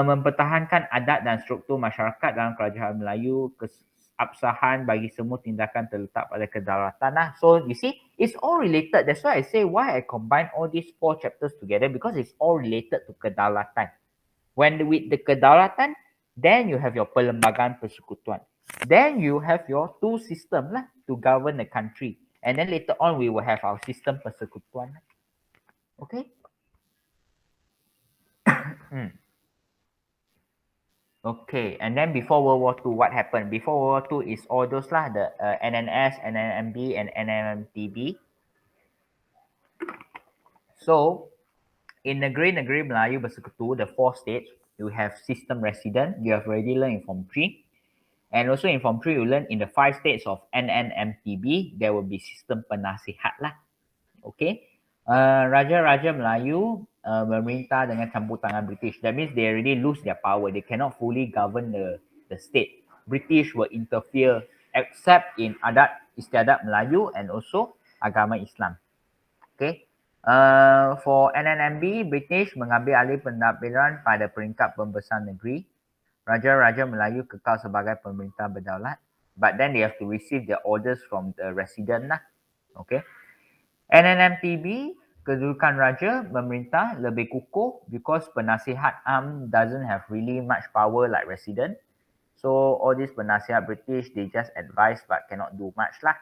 Mempertahankan adat dan struktur masyarakat dalam kerajaan Melayu, keabsahan bagi semua tindakan terletak pada kedaulatan lah. So you see, it's all related. That's why I say why I combine all these 4 chapters together, because it's all related to kedaulatan. When with the kedaulatan, then you have your Perlembagaan Persekutuan. Then you have your 2 system lah to govern the country. And then later on, we will have our system persekutuan. Okay? Okay, and then before World War II, what happened? Before World War II is all those lah, the NNS, NNMB, and NNMTB. So, in Negeri-Negeri Melayu Bersekutu, the 4 states, you have system resident. You have already learned in Form 3. And also in Form 3, you learn in the 5 states of NNMTB, there will be system penasihat lah. Okay. Raja-Raja Melayu memerintah dengan campur tangan British. That means they already lose their power. They cannot fully govern the state. British will interfere except in adat istiadat Melayu and also agama Islam. Okay. For NNMB, British mengambil alih pentadbiran pada peringkat pembesar negeri. Raja-Raja Melayu kekal sebagai pemerintah berdaulat. But then they have to receive their orders from the resident lah. Okay. NNMTB, kedudukan raja memerintah lebih kukuh because penasihat doesn't have really much power like resident. So all these penasihat British, they just advise but cannot do much lah.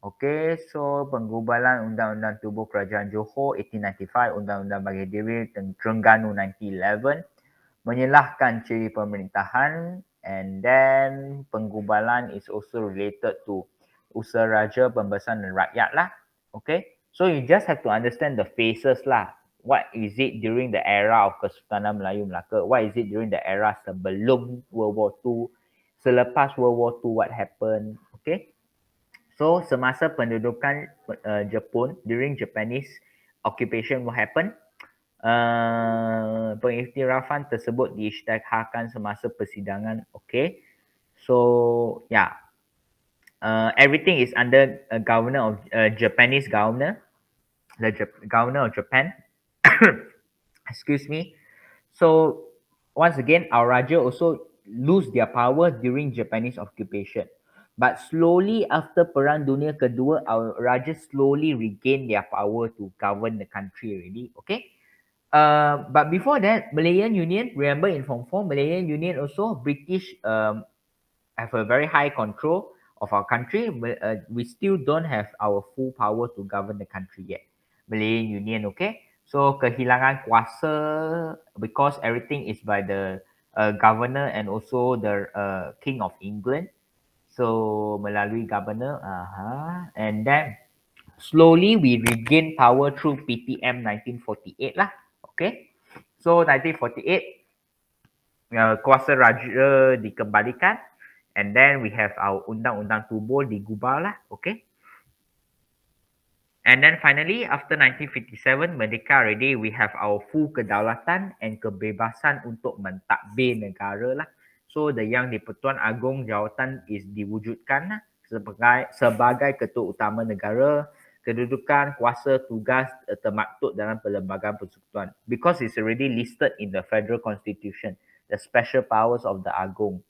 Okay, so penggubalan Undang-Undang Tubuh Kerajaan Johor 1895, Undang-Undang Bagi Diri Terengganu 1911, menyelahkan ciri pemerintahan, and then penggubalan is also related to usaha raja, pembesaran dan rakyat lah. Okay, so you just have to understand the phases lah. What is it during the era of Kesultanan Melayu Melaka? What is it during the era sebelum World War II? Selepas World War II, what happened? Okay. So semasa pendudukan Jepun, during Japanese occupation, what happened? Pengiktirafan tersebut diisytiharkan semasa persidangan. Okay. So yeah. Everything is under a governor of Japanese governor. the governor of Japan. Excuse me. So once again, our Raja also lose their power during Japanese occupation. But slowly after Perang Dunia Kedua, our Raja slowly regain their power to govern the country already. Okay. But before that, Malayan Union, remember in Form 4, Malayan Union also, British have a very high control of our country. We still don't have our full power to govern the country yet. Malayan Union, okay? So kehilangan kuasa because everything is by the governor and also the King of England. So melalui governor, and then slowly we regain power through PTM 1948 lah. Okay, so 1948 kuasa raja dikembalikan, and then we have our undang-undang tubuh digubah lah. Okay, and then finally after 1957 merdeka already, we have our full kedaulatan and kebebasan untuk mentadbir negara lah. So the Yang di-Pertuan Agong Jawatan is diwujudkan lah sebagai ketua utama negara. Kedudukan, kuasa, tugas termaktub dalam Perlembagaan Persekutuan because it's already listed in the Federal Constitution, the special powers of the Agong.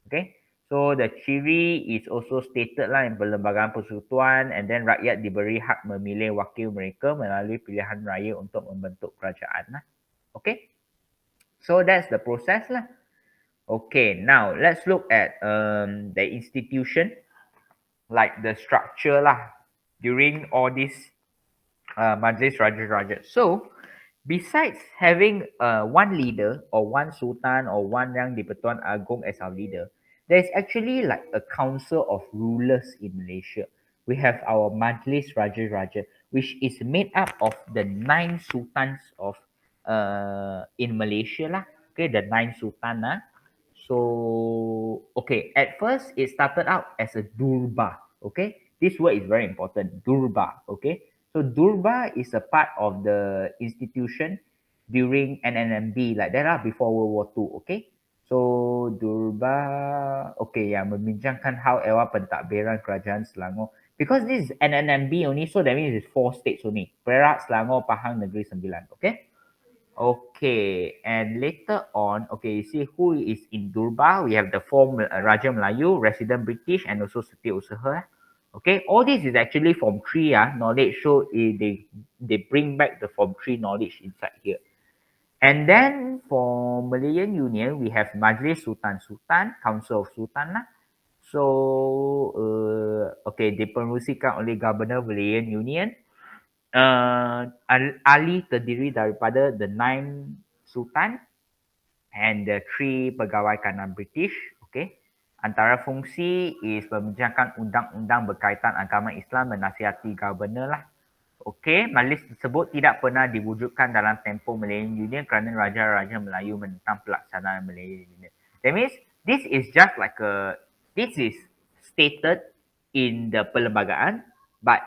Okay, so the ciri is also stated lah in Perlembagaan Persekutuan, and then rakyat diberi hak memilih wakil mereka melalui pilihan raya untuk membentuk kerajaan lah. Okay, so that's the process lah. Okay, now let's look at the institution, like the structure lah during all this Majlis Raja-Raja. So, besides having one leader or one sultan or one Yang di-Pertuan Agong as our leader, there's actually like a council of rulers in Malaysia. We have our Majlis Raja-Raja, which is made up of the 9 sultans of in Malaysia lah. Okay, the 9 sultan lah. So, okay, at first it started out as a durba. Okay, this word is very important. Durba. Okay, so durba is a part of the institution during NNMB, like that lah, before World War II. Okay, so durba. Okay, yang membincangkan how era pentadbiran kerajaan Selangor. Because this is NNMB only, so that means it's 4 states only. Perak, Selangor, Pahang, Negeri Sembilan. Okay. Okay, and later on, okay, you see who is in Durba. We have the 4 Raja Melayu, resident British, and also Setiausaha. Okay, all this is actually Form 3 knowledge. So they bring back the Form 3 knowledge inside here. And then for Malayan Union, we have Majlis Sultan Sultan, Council of Sultan lah. So, okay, dipengerusikan oleh Governor Malayan Union. Ali terdiri daripada the 9 sultan and the 3 pegawai kanan British. Okay, antara fungsi is membincangkan undang-undang berkaitan agama Islam, menasihati governor lah. Okay, majlis tersebut tidak pernah diwujudkan dalam tempoh Malayan Union kerana Raja-Raja Melayu menentang pelaksanaan Malayan Union. That means this is just like this is stated in the perlembagaan, but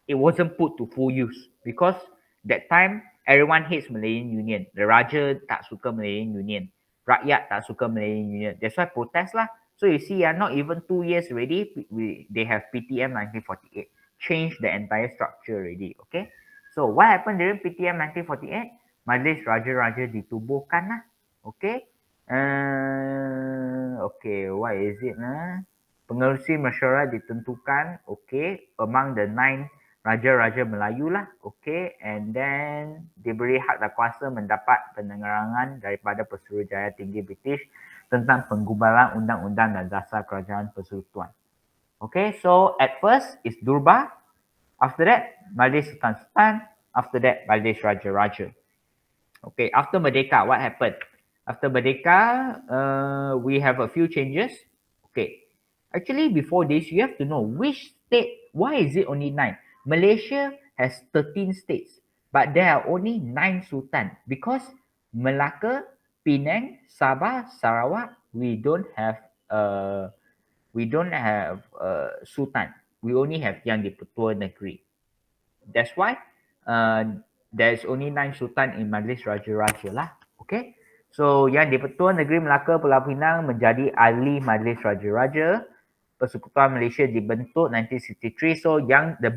it wasn't put to full use because that time everyone hates Malayan Union. The Raja tak suka Malayan Union. Rakyat tak suka Malayan Union. That's why protest lah. So you see, not even 2 years already, they have PTM 1948. Change the entire structure already. Okay. So what happened during PTM 1948? Majlis Raja-Raja ditubuhkan lah. Okay. Okay, what is it? Pengerusi mesyuarat ditentukan. Okay. Among the 9 Raja-Raja Melayu lah. Okay. And then diberi hak dan kuasa mendapat penerangan daripada Pesuruhjaya Tinggi British tentang penggubalan undang-undang dan dasar kerajaan persekutuan. Okay, so at first it's Durba. After that, Majlis Sultan Sultan. After that, Majlis Raja-Raja. Okay, after Merdeka, what happened? After Merdeka, we have a few changes. Okay, actually before this, you have to know which state, why is it only 9? Malaysia has 13 states, but there are only 9 sultan because Melaka, Penang, Sabah, Sarawak, we don't have sultan. We only have Yang di-Pertuan Negeri. That's why there's only 9 sultan in Majlis Raja-Raja lah. Okay. So Yang di-Pertuan Negeri Melaka, Pulau Pinang menjadi ahli Majlis Raja-Raja. Persekutuan Malaysia dibentuk 1963. So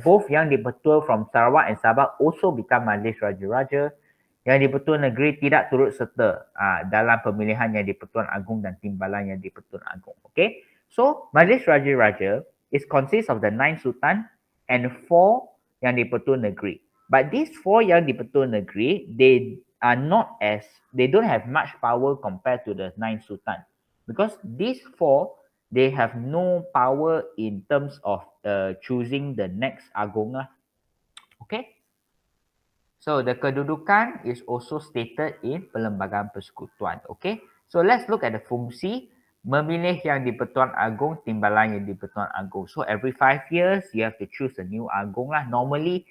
both yang di-Pertua from Sarawak and Sabah also become Majlis Raja-Raja. Yang di-Pertua Negeri tidak turut serta dalam pemilihan yang di-Pertuan Agong dan Timbalan yang di-Pertuan Agong. Okay. So Majlis Raja-Raja is consists of the 9 Sultan and 4 yang di-Pertua Negeri. But these 4 yang di-Pertua Negeri, they don't have much power compared to the 9 Sultan. Because these 4, they have no power in terms of choosing the next Agong lah. Okay. So the kedudukan is also stated in Perlembagaan Persekutuan. Okay. So let's look at the fungsi memilih yang di-Pertuan Agong, timbalan yang di-Pertuan Agong. So every 5 years, you have to choose a new Agong lah. Normally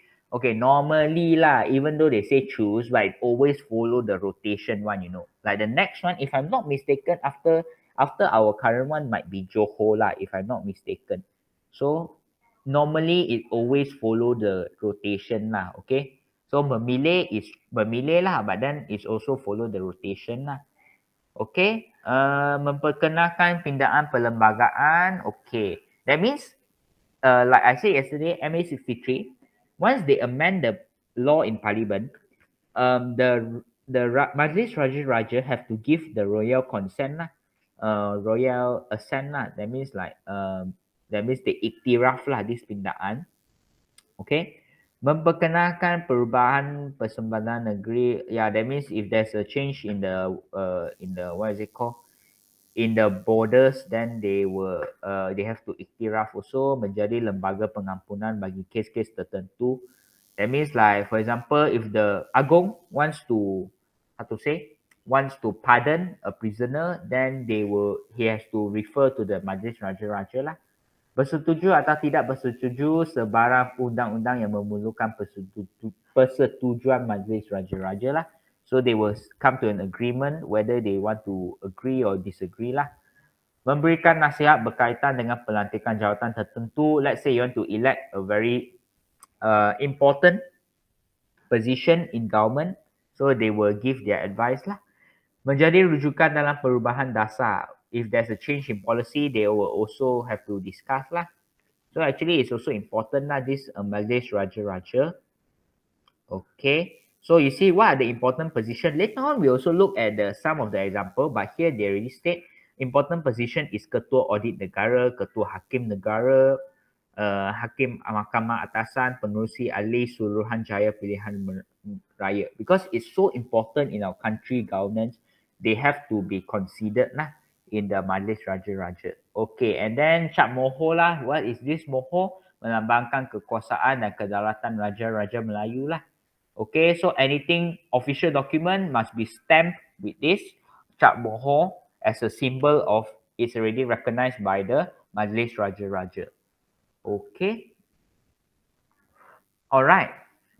lah, even though they say choose, but it always follow the rotation one, you know. Like the next one, if I'm not mistaken, after our current one might be Johor lah, if I'm not mistaken. So normally it always follow the rotation lah, okay. So memilih lah, but then it's also follow the rotation lah. Okay, memperkenalkan pindaan perlembagaan. Okay, that means like I said yesterday, MA 63, once they amend the law in Parliament, the Majlis Raja-Raja have to give the royal consent lah, royal assent lah. That means they iktiraf lah this pindaan. Okay. Memperkenalkan perubahan persembahan negeri. Yeah, that means if there's a change in the what is it called? In the borders, then they have to iktiraf also menjadi lembaga pengampunan bagi kes-kes tertentu. That means like, for example, if the Agong wants to pardon a prisoner, then he has to refer to the Majlis Raja-Raja lah. Bersetuju atau tidak bersetuju sebarang undang-undang yang memerlukan persetujuan Majlis Raja-Raja lah. So they will come to an agreement whether they want to agree or disagree lah. Memberikan nasihat berkaitan dengan pelantikan jawatan tertentu. Let's say you want to elect a very important position in government. So they will give their advice lah. Menjadi rujukan dalam perubahan dasar. If there's a change in policy, they will also have to discuss lah. So actually, it's also important lah, this Majlis Raja-Raja. Okay. So you see what are the important position. Later on, we also look at some of the example, but here they already state important position is Ketua Audit Negara, Ketua Hakim Negara, Hakim Mahkamah Atasan, Pengerusi Ahli Suruhanjaya Pilihan Raya. Because it's so important in our country governance, they have to be considered lah in the Majlis Raja-Raja. Okay, and then Cap Mohor lah. What is this Mohor? Melambangkan kekuasaan dan kedaulatan Raja-Raja Melayu lah. Okay, so anything official document must be stamped with this Cap Mohor as a symbol of it's already recognized by the Majlis Raja-Raja. Okay. Alright.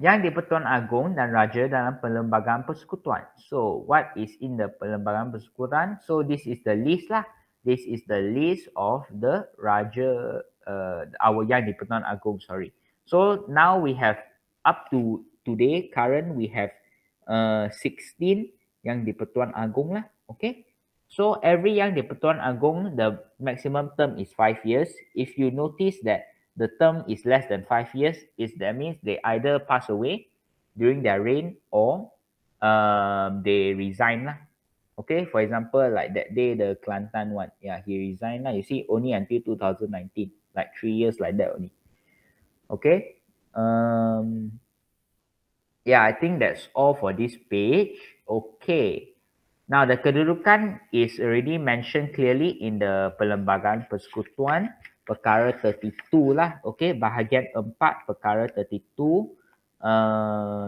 Yang di-Pertuan Agong dan Raja dalam Perlembagaan Persekutuan. So, what is in the Perlembagaan Persekutuan? So, this is the list lah. This is the list of the Raja, our Yang di-Pertuan Agong, sorry. So, now we have up to today, current, we have 16 Yang di-Pertuan Agong lah. Okay. So, every Yang di-Pertuan Agong, the maximum term is 5 years. If you notice that the term is less than 5 years, that means they either pass away during their reign or they resign lah. Okay, for example, like that day the Kelantan one, yeah, he resigned lah. You see, only until 2019, like 3 years like that only. Okay, yeah, I think that's all for this page. Okay, now the kedudukan is already mentioned clearly in the Perlembagaan Persekutuan. Perkara 32 lah. Okay, bahagian 4 perkara 32.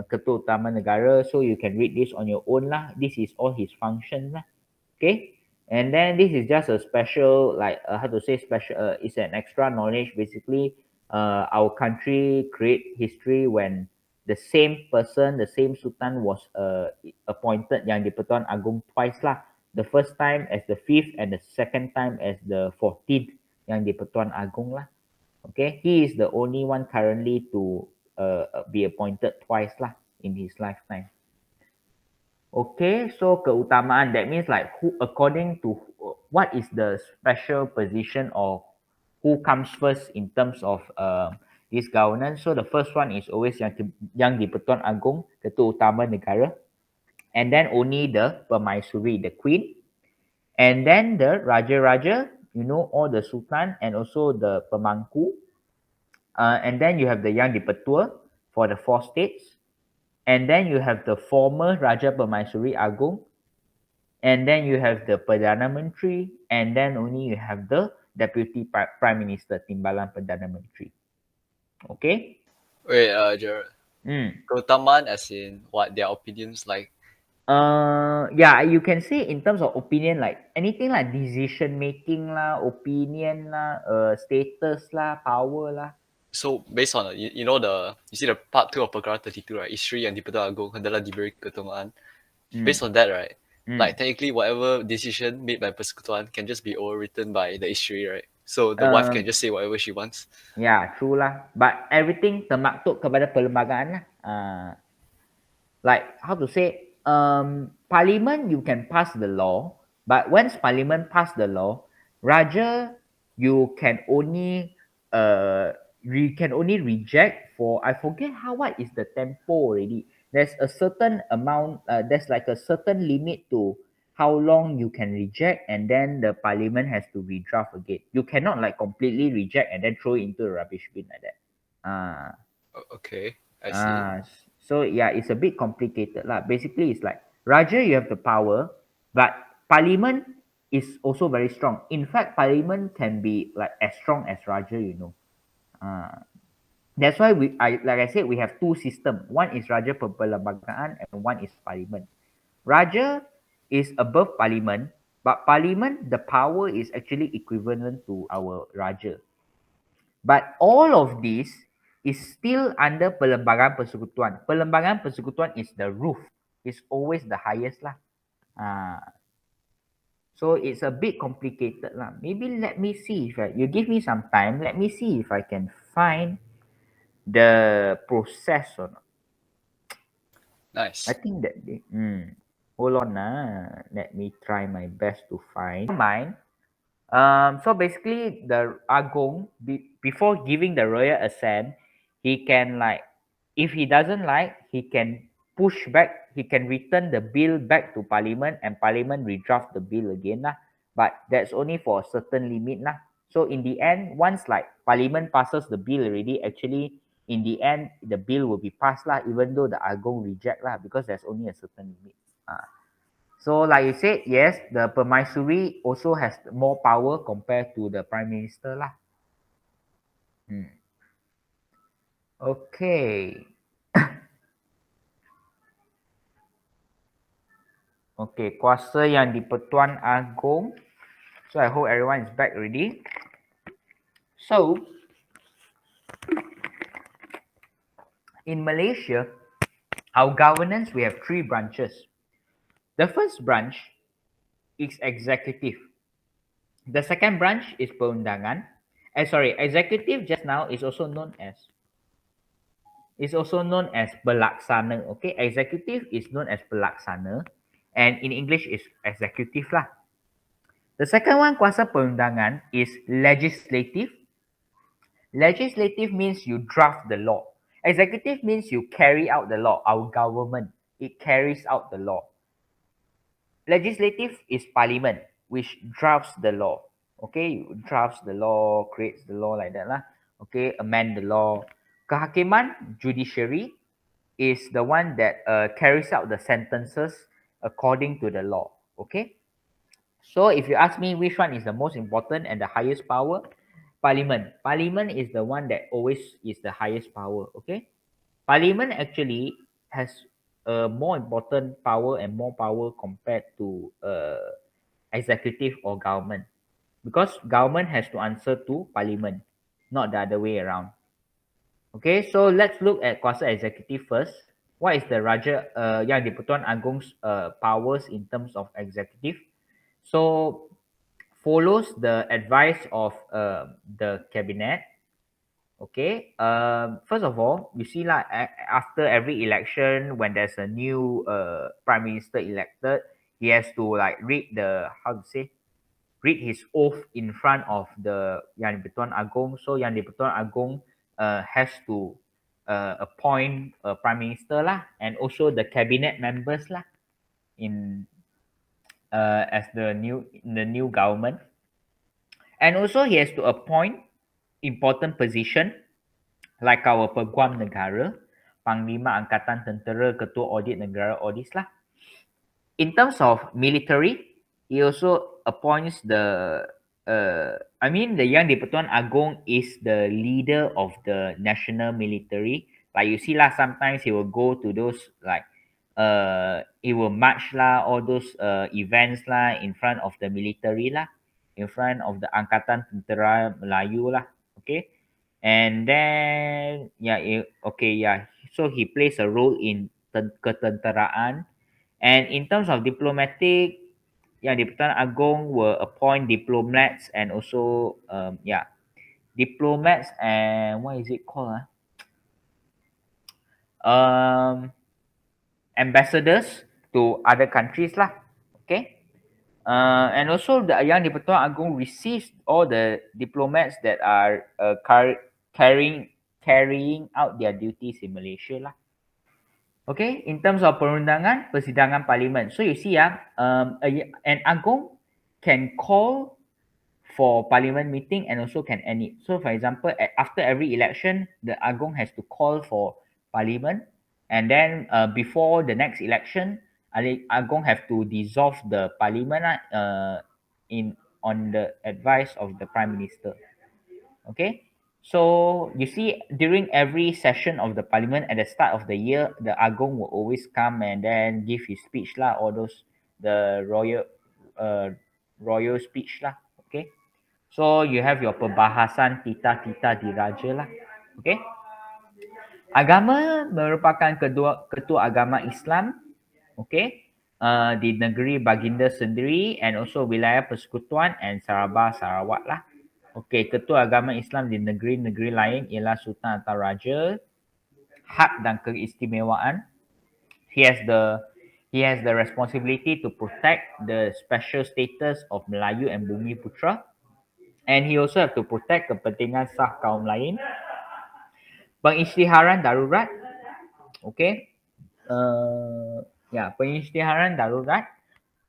Ketua Utama Negara. So you can read this on your own lah. This is all his functions lah. Okay. And then this is just a special, like it's an extra knowledge. Basically, our country create history when the same person, the same Sultan was appointed Yang di-Pertuan Agong twice lah. The first time as the 5th and the second time as the 14th. Yang di-Pertuan Agong lah. Okay, he is the only one currently to be appointed twice lah in his lifetime. Okay, so keutamaan, that means like who, according to what is the special position of who comes first in terms of this governance. So the first one is always Yang di-Pertuan Agong, Ketua Utama Negara, and then only the Permaisuri, the Queen, and then the Raja-Raja, all the Sultan and also the Pemangku, and then you have the Yang di-Pertua for the 4 states, and then you have the former Raja Permaisuri Agong, and then you have the Perdana Menteri, and then only you have the Deputy Prime Minister, Timbalan Perdana Menteri. Okay? Wait, Gerald. Keutamaan as in what their opinions like? Yeah, you can say in terms of opinion, like anything like decision making lah, opinion lah, status lah, power lah. So based on you see the part 2 of Perkara 32, right? Isteri yang di-Pertuan Agong adalah diberi keutamaan. Based on that, right? Like technically whatever decision made by Persekutuan can just be overwritten by the isteri, right? So the wife can just say whatever she wants. Yeah, true lah. But everything termaktub kepada perlembagaan lah. Like how to say, parliament you can pass the law, but once parliament pass the law, Raja you can only reject for, I forget what is the tempo already. There's a certain amount, there's like a certain limit to how long you can reject, and then the parliament has to redraft again. You cannot like completely reject and then throw it into the rubbish bin like that. Okay, I see. So yeah, it's a bit complicated lah. Basically, it's like Raja, you have the power, but Parliament is also very strong. In fact, Parliament can be like as strong as Raja. That's why like I said, we have two systems. One is Raja Perlembagaan and one is Parliament. Raja is above Parliament, but Parliament, the power is actually equivalent to our Raja. But all of this is still under Perlembagaan Persekutuan. Perlembagaan Persekutuan is the roof. It's always the highest lah. So it's a bit complicated lah. Maybe let me see if you give me some time. Let me see if I can find the process or not. Nice. I think that hold on let me try my best to find mine. So basically the Agong before giving the royal assent, he can like, if he doesn't like, he can push back, he can return the bill back to Parliament and Parliament redraft the bill again lah. But that's only for a certain limit lah. So in the end, once like Parliament passes the bill already, actually in the end the bill will be passed lah, even though the Agong reject lah, because there's only a certain limit. So like you said, yes, the Permaisuri also has more power compared to the Prime Minister lah. Okay. Okay, kuasa yang di-Pertuan Agong. So I hope everyone is back already. So in Malaysia, our governance, we have 3 branches. The first branch is executive. The second branch is perundangan. Executive just now is also known as pelaksana. Okay, executive is known as pelaksana, and in English is executive lah. The second one, kuasa perundangan, is legislative. Legislative means you draft the law. Executive means you carry out the law. Our government, it carries out the law. Legislative is parliament, which drafts the law. Okay, drafts the law, creates the law like that lah. Okay, amend the law. Kehakiman, judiciary, is the one that carries out the sentences according to the law. Okay, so if you ask me which one is the most important and the highest power, Parliament. Parliament is the one that always is the highest power. Okay, Parliament actually has a more important power and more power compared to executive or government, because government has to answer to Parliament, not the other way around. Okay, so let's look at kuasa executive first. What is the Raja Yang di-Pertuan Agong's powers in terms of executive? So follows the advice of the cabinet. Okay, first of all, you see like after every election, when there's a new prime minister elected, he has to like read the, how to say, read his oath in front of the Yang di-Pertuan Agong. So Yang di-Pertuan Agong has to appoint a prime minister lah, and also the cabinet members lah in as the new government. And also he has to appoint important position like our Peguam Negara, Panglima Angkatan Tentera, Ketua Audit Negara, all this lah. In terms of military, he also appoints the the Yang di-Pertuan Agong is the leader of the national military. Like you see lah, sometimes he will go to those like he will march lah, all those events lah in front of the military lah, in front of the Angkatan Tentera Melayu lah. Okay. And then so he plays a role in ketenteraan. And in terms of diplomatic, Yang di-Pertuan Agong will appoint diplomats and also diplomats and what is it called? Ambassadors to other countries lah. Okay. And also the Yang di-Pertuan Agong receives all the diplomats that are carrying out their duties in Malaysia lah. Okay, in terms of persidangan parlimen. So you see, an Agong can call for parliament meeting and also can end it. So for example, after every election, the Agong has to call for parliament, and then before the next election, Agong have to dissolve the parliament on the advice of the prime minister. Okay. So you see, during every session of the parliament at the start of the year, the Agong will always come and then give his speech lah, all those the royal speech lah. Okay. So you have your perbahasan tita-tita diraja lah. Okay. Agama merupakan ketua agama Islam. Okay. Di negeri Baginda sendiri and also wilayah Persekutuan and Sabah Sarawak lah. Okey, ketua agama Islam di negeri-negeri lain ialah Sultan atau Raja. Hak dan keistimewaan. He has the responsibility to protect the special status of Melayu and Bumiputera. And he also have to protect kepentingan sah kaum lain. Pengisytiharan darurat. Okey. Pengisytiharan darurat.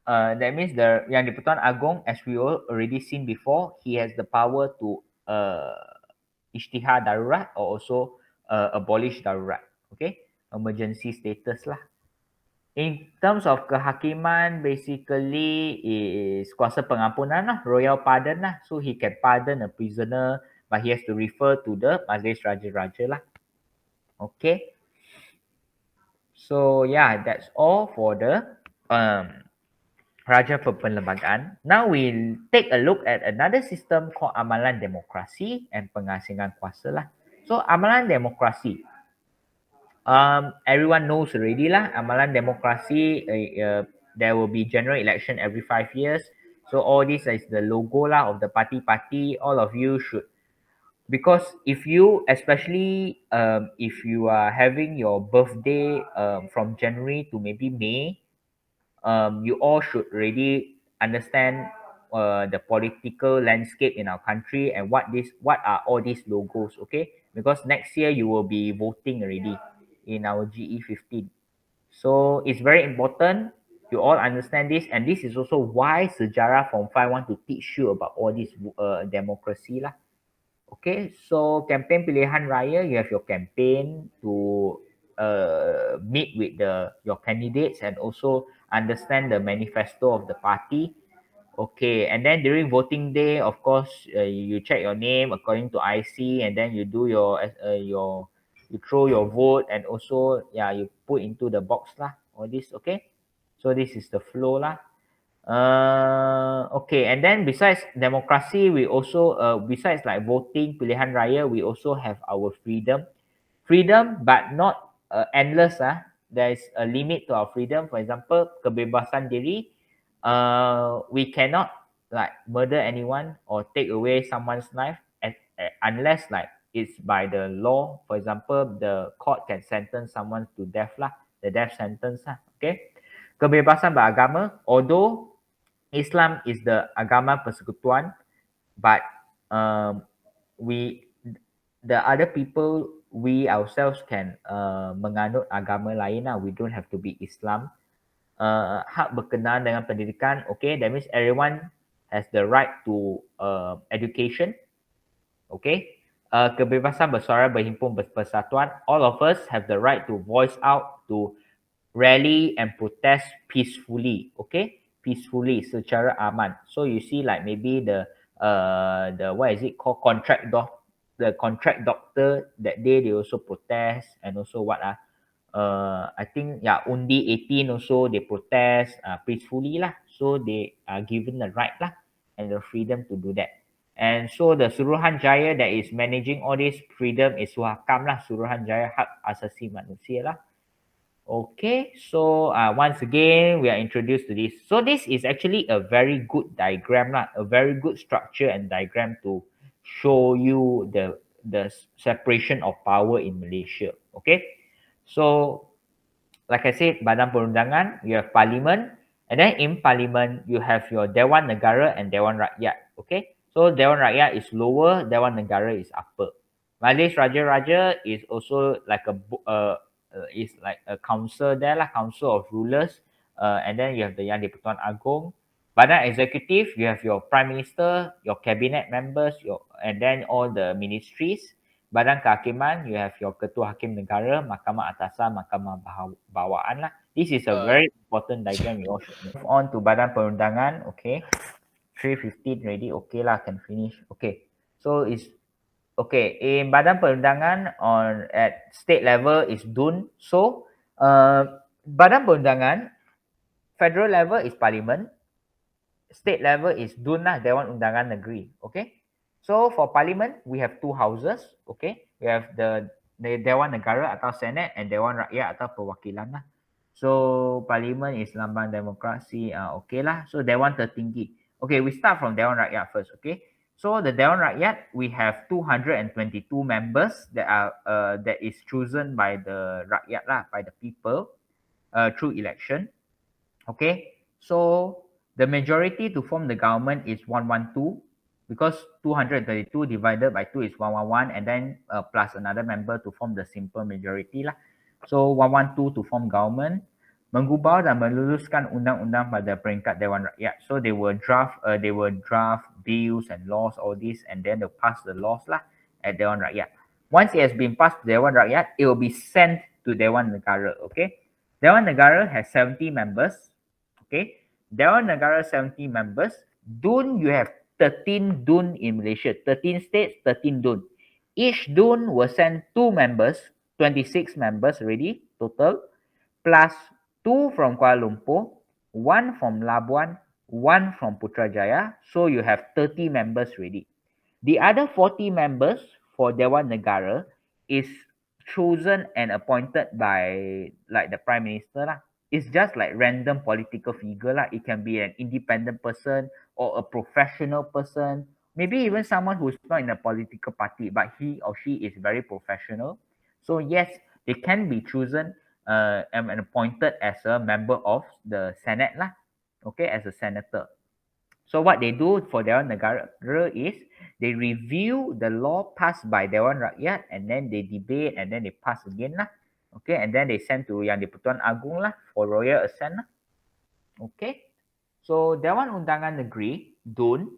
That means the Yang di-Pertuan Agong, as we all already seen before, he has the power to isytihar darurat or also abolish darurat. Okay, emergency status lah. In terms of kehakiman, basically is kuasa pengampunan lah, royal pardon lah. So he can pardon a prisoner, but he has to refer to the Majlis Raja-Raja lah. Okay. So yeah, that's all for the Raja Perlembagaan. Now we'll take a look at another system called Amalan Demokrasi and Pengasingan Kuasa lah. So Amalan Demokrasi, everyone knows already lah. Amalan Demokrasi, there will be general election every 5 years. So all this is the logo lah of the party. All of you should, because if you, especially if you are having your birthday from January to maybe May, you all should really understand the political landscape in our country and what are all these logos, okay? Because next year you will be voting already in our GE15. So it's very important you all understand this, and this is also why Sejarah Form 5 want to teach you about all this democracy lah. Okay, so campaign pilihan raya, you have your campaign to meet with your candidates and also understand the manifesto of the party. Okay, and then during voting day, of course, you check your name according to IC, and then you do you throw your vote, and also you put into the box lah. All this, okay. So this is the flow lah. Okay, and then besides democracy, we also besides like voting, pilihan raya, we also have our freedom, but not endless. There is a limit to our freedom. For example, kebebasan diri, we cannot like murder anyone or take away someone's life unless like it's by the law. For example, the court can sentence someone to death lah, the death sentence lah. Okay, kebebasan beragama, although Islam is the agama persekutuan, but the other people, we ourselves can menganut agama lain lah. We don't have to be Islam. Hak berkenaan dengan pendidikan, okay, that means everyone has the right to education, okay. Kebebasan bersuara, berhimpun, berpersatuan, all of us have the right to voice out, to rally and protest peacefully, okay, peacefully, secara aman. So you see, like maybe the what is it called, the contract doctor, that day they also protest, and also what I think, yeah, Undi 18 also they protest peacefully lah. So they are given the right lah and the freedom to do that. And so the Suruhanjaya that is managing all this freedom is Suhakam lah, Suruhanjaya Hak Asasi Manusia lah. Okay, so once again we are introduced to this. So this is actually a very good diagram lah, a very good structure and diagram to show you the separation of power in Malaysia. Okay, so like I said, Badan Perundangan, you have Parliament, and then in Parliament you have your Dewan Negara and Dewan Rakyat. Okay, so Dewan Rakyat is lower, Dewan Negara is upper. Majlis Raja-Raja is also like is like a council there lah, council of rulers, and then you have the Yang di-Pertuan Agong. Badan Executive, you have your Prime Minister, your Cabinet members, and then all the ministries. Badan Kehakiman, you have your Ketua Hakim Negara, Mahkamah Atasan, Mahkamah Bawaan lah. This is a very important diagram you all should know. Move on to Badan Perundangan, okay. 3:15 already, okay lah, can finish. Okay, so it's okay. In Badan Perundangan at state level is DUN. So Badan Perundangan, federal level is Parliament, state level is DUN lah, Dewan Undangan Negeri. Okay. So for Parliament, we have two houses. Okay, we have the Dewan Negara atau Senate and Dewan Rakyat atau Perwakilan lah. So Parliament is lambang demokrasi. Okay lah. So Dewan Tertinggi. Okay, we start from Dewan Rakyat first. Okay. So the Dewan Rakyat, we have 222 members that is chosen by the rakyat lah, by the people through election. Okay. So the majority to form the government is 112. Because 232 divided by 2 is 111, and then plus another member to form the simple majority lah. So 112 to form government, menggubal dan meluluskan undang-undang pada peringkat Dewan Rakyat. So they will draft bills and laws, all this, and then they'll pass the laws lah at Dewan Rakyat. Once it has been passed to Dewan Rakyat, it will be sent to Dewan Negara. Okay, Dewan Negara has 70 members. Okay, Dewan Negara 70 members. DUN, you have 13 DUN in Malaysia, 13 states, 13 DUN. Each DUN will send 2 members, 26 members already total, plus 2 from Kuala Lumpur, 1 from Labuan, 1 from Putrajaya. So you have 30 members already. The other 40 members for Dewan Negara is chosen and appointed by like the Prime Minister lah. It's just like random political figure lah. It can be an independent person or a professional person, maybe even someone who's not in a political party, but he or she is very professional. So yes, they can be chosen and appointed as a member of the Senate lah, okay, as a senator. So what they do for Dewan Negara is they review the law passed by Dewan Rakyat, and then they debate, and then they pass again lah. Okay, and then they send to Yang di-Pertuan Agong lah for royal assent lah. Okay. So Dewan Undangan Negeri, DUN,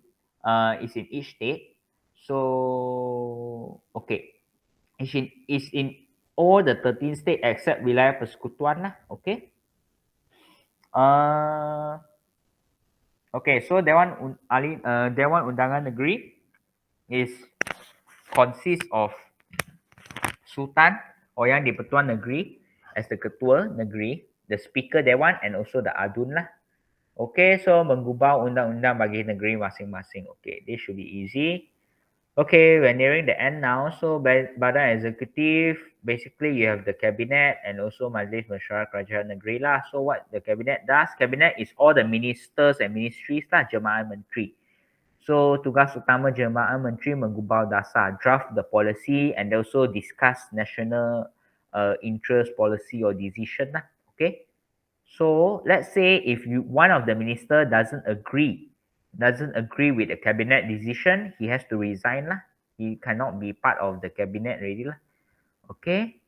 is in each state. So okay, is in all the 13 states except wilayah persekutuan lah. Okay. Okay, so Dewan Undangan Negeri consists of Sultan or Yang di-Pertuan Negeri as the Ketua Negeri, the Speaker Dewan, and also the Adun lah. Okay, so menggubal undang-undang bagi negeri masing-masing. Okay, this should be easy. Okay, we're nearing the end now. So Badan Executive, basically you have the Cabinet and also Majlis Mesyuarat Kerajaan Negeri lah. So what the Cabinet does, Cabinet is all the ministers and ministries lah, Jemaah Menteri. So tugas utama Jemaah Menteri menggubal dasar, draft the policy, and also discuss national interest policy or decision lah. Okay. So let's say if one of the minister doesn't agree with the cabinet decision, he has to resign lah. He cannot be part of the cabinet already lah. Okay.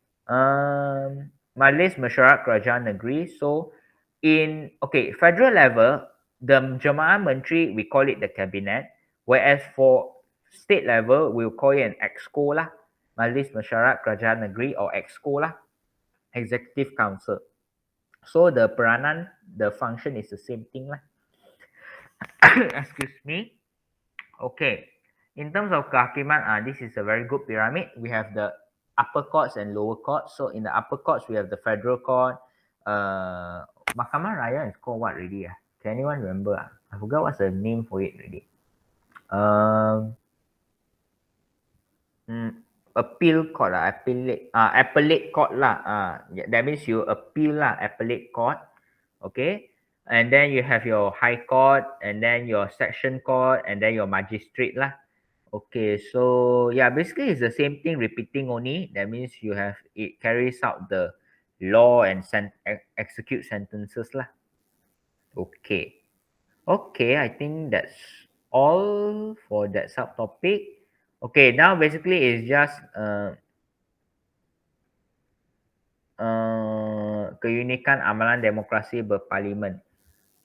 Majlis Mesyuarat Kerajaan Negeri. So in federal level, the Jemaah Menteri, we call it the cabinet, whereas for state level we'll call it an exco lah. Majlis Mesyuarat Kerajaan Negeri or exco lah. Executive Council. So the peranan, the function is the same thing lah. Excuse me. Okay. In terms of kehakiman, this is a very good pyramid. We have the upper courts and lower courts. So in the upper courts, we have the federal court. Mahkamah Raya is called what already? Can anyone remember? I forgot what's the name for it already. Appeal court lah, appellate court lah. That means you appeal lah, appellate court. Okay. And then you have your high court, and then your section court, and then your magistrate lah. Okay, so yeah, basically it's the same thing repeating only. That means it carries out the law and execute sentences lah. Okay. Okay, I think that's all for that subtopic. Okay, now basically it's just keunikan amalan demokrasi berparlimen.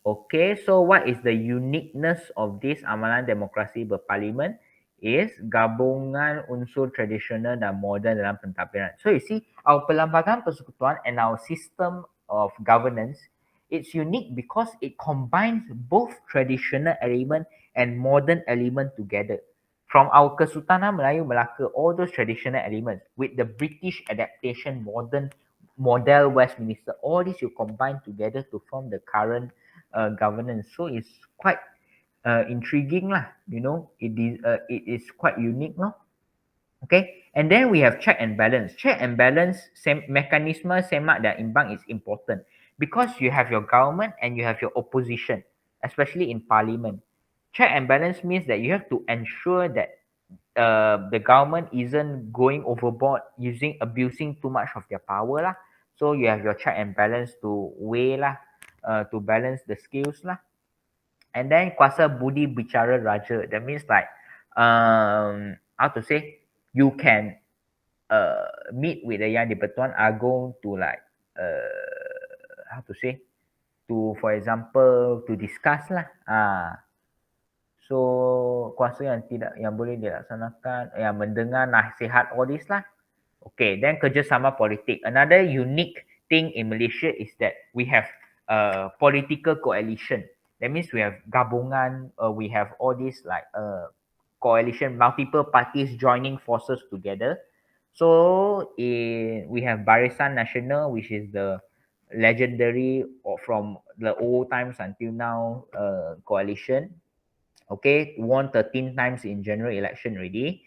Okay, so what is the uniqueness of this amalan demokrasi berparlimen? Is gabungan unsur tradisional dan moden dalam pentadbiran. So you see, our Perlembagaan Persekutuan and our system of governance, it's unique because it combines both traditional element and modern element together. From our Kesultanan Melayu Melaka, all those traditional elements with the British adaptation, modern model Westminster, all these you combine together to form the current governance. So it's quite intriguing lah. It is quite unique, no? Okay, and then we have check and balance. Check and balance mechanism semak dan imbang is important because you have your government and you have your opposition, especially in parliament. Check and balance means that you have to ensure that the government isn't going overboard abusing too much of their power lah. So you have your check and balance to weigh lah, to balance the skills lah. And then kuasa budi bicara raja. That means like how to say, you can meet with the Yang di-Pertuan Agong to like how to say, to for example to discuss lah. So kuasa yang boleh dilaksanakan, yang mendengar nasihat all this lah. Okay, then kerjasama politik. Another unique thing in Malaysia is that we have political coalition. That means we have gabungan, we have all these like coalition, multiple parties joining forces together. So we have Barisan Nasional, which is the legendary from the old times until now coalition. Okay, won 13 times in general election already.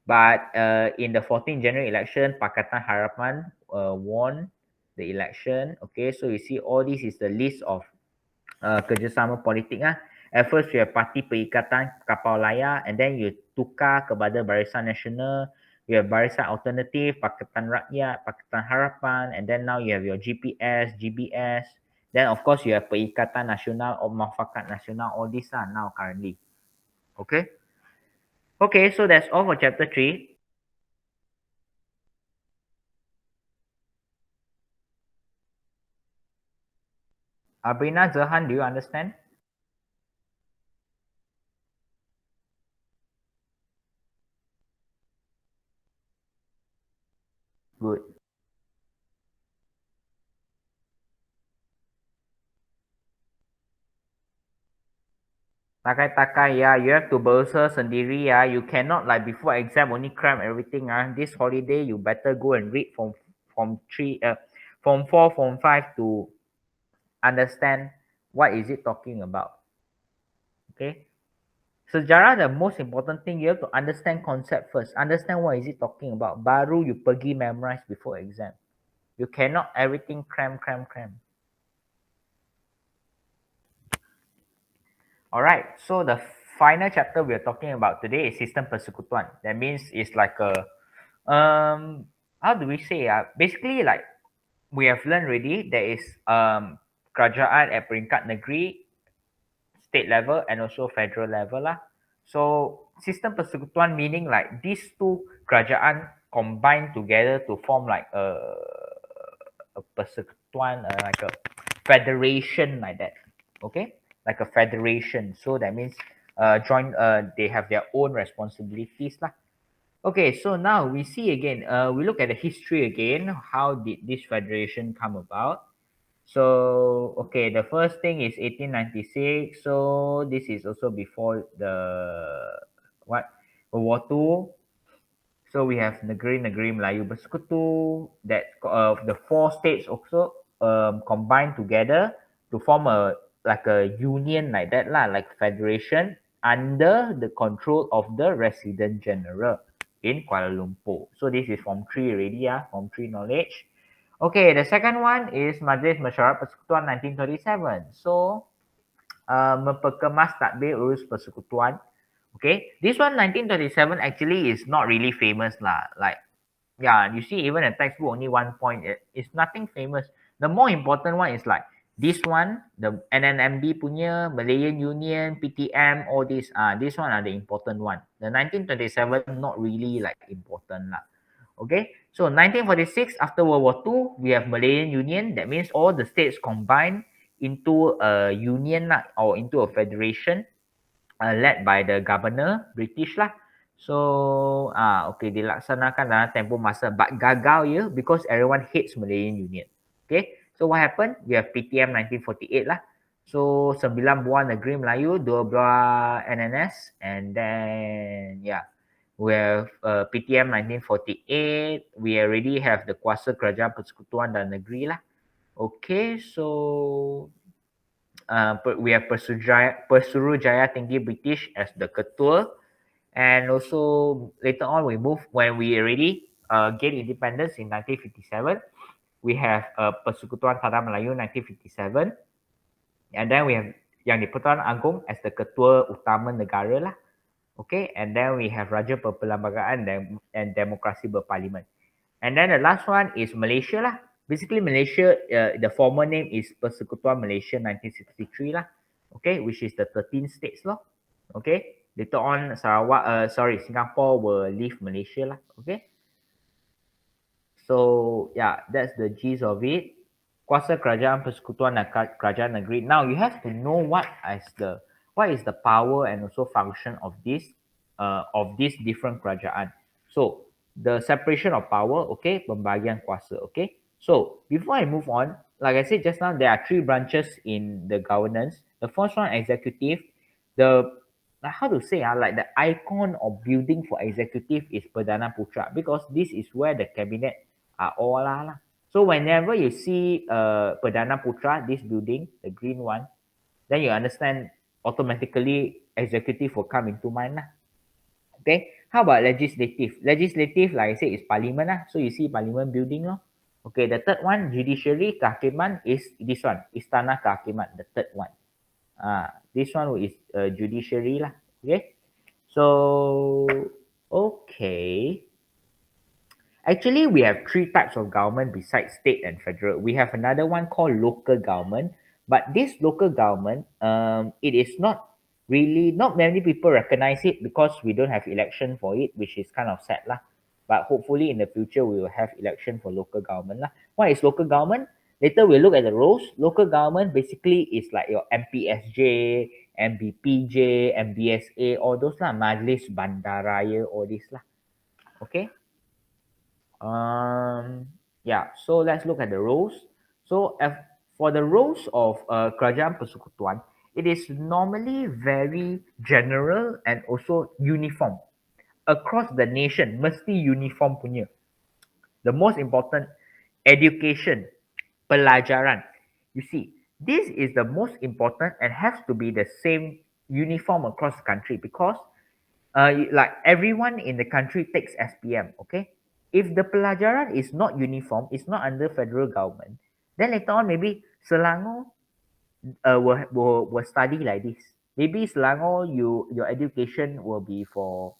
But in the 14th general election, Pakatan Harapan won the election. Okay, so you see all this is the list of kerjasama politik lah. At first you have Parti Perikatan Kapal Layar, and then you tukar kepada Barisan Nasional. You have Barisan Alternatif, Pakatan Rakyat, Pakatan Harapan, and then now you have your GPS, GBS. Then of course you have Perikatan Nasional or Muafakat Nasional, all this lah now currently. Okay. Okay, so that's all for chapter 3. Abrina, Zahan, do you understand? Good. Takai-takai, yeah, you have to berusaha sendiri, yeah. You cannot like before exam only cram everything. This holiday you better go and read from 4, Form 5 to understand what is it talking about. Okay. Sejarah, the most important thing, you have to understand concept first. Understand what is it talking about. Baru you pergi memorize before exam. You cannot everything cram. Alright, so the final chapter we are talking about today is Sistem Persekutuan. That means it's like a how do we say? Basically, like we have learned already, there is kerajaan at peringkat negeri, state level and also federal level lah. So sistem persekutuan meaning like these two kerajaan combine together to form like a persekutuan, like a federation like that. Okay, like a federation. So that means join. They have their own responsibilities lah. Okay, so now we see again. We look at the history again. How did this federation come about? So, okay, the first thing is 1896. So, this is also before the what? World War II. So, we have Negeri-Negeri Melayu Bersekutu. That the four states also combined together to form a like a union like that lah, like federation under the control of the Resident General in Kuala Lumpur. So, this is Form 3 already, Form 3 knowledge. Okay, the second one is Majlis Mesyuarat Persekutuan 1937. So, memperkemas tadbir urus persekutuan. Okay, this one 1937 actually is not really famous lah. Like, yeah, you see even a textbook only 1 point. It's nothing famous. The more important one is like this one, the NNMD punya, Malayan Union, PTM, all this. This one are the important one. The 1927 not really like important lah. Okay, so 1946, after World War II, we have Malayan Union. That means all the states combined into a union or into a federation led by the governor, British lah. So, okay, dilaksanakan dalam tempoh masa but gagal ya because everyone hates Malayan Union. Okay, so what happened? We have PTM 1948 lah. So, 9 buah negeri Melayu, 2 buah NNS, and then, yeah. We have PTM 1948. We already have the Kuasa Kerajaan Persekutuan dan Negeri lah. Okay, so we have Pesuruhjaya Tinggi British as the ketua, and also later on we move when we already gain independence in 1957. We have Persekutuan Tanah Melayu 1957, and then we have Yang di-Pertuan Agong as the ketua utama negara lah. Okay, and then we have Raja Perlembagaan and Demokrasi Berparlimen. And then the last one is Malaysia lah. Basically Malaysia, the former name is Persekutuan Malaysia 1963 lah. Okay, which is the 13 states lah. Okay, later on Singapore will leave Malaysia lah. Okay. So yeah, that's the gist of it. Kuasa Kerajaan Persekutuan dan Kerajaan Negeri. Now you have to know what is the power and also function of this different kerajaan. So the separation of power, okay, pembagian kuasa, okay. So before I move on, like I said just now, there are 3 branches in the governance. The first one, executive. How to say, like the icon or building for executive is Perdana Putra, because this is where the cabinet are all lah. So whenever you see Perdana Putra, this building, the green one, then you understand automatically executive will come into mind lah. Okay, how about legislative? Legislative, like I said, is parliament lah. So you see parliament building lah. Okay, the third one, judiciary, kehakiman, is this one, Istana Kehakiman, the third one. This one is judiciary lah. Okay, so okay. Actually, we have 3 types of government besides state and federal. We have another one called local government. But this local government, it is not many people recognize it because we don't have election for it, which is kind of sad lah. But hopefully in the future, we will have election for local government lah. What is local government? Later we'll look at the roles. Local government basically is like your MPSJ, MBPJ, MBSA, all those lah. Majlis Bandaraya, all this lah. Okay. Yeah, so let's look at the roles. So for the roles of Kerajaan Persekutuan, it is normally very general and also uniform. Across the nation, mesti uniform punya. The most important, education, pelajaran. You see, this is the most important and has to be the same uniform across the country because like everyone in the country takes SPM, okay? If the pelajaran is not uniform, it's not under federal government, then later on maybe Selangor will study like this. Maybe Selangor, your education will be for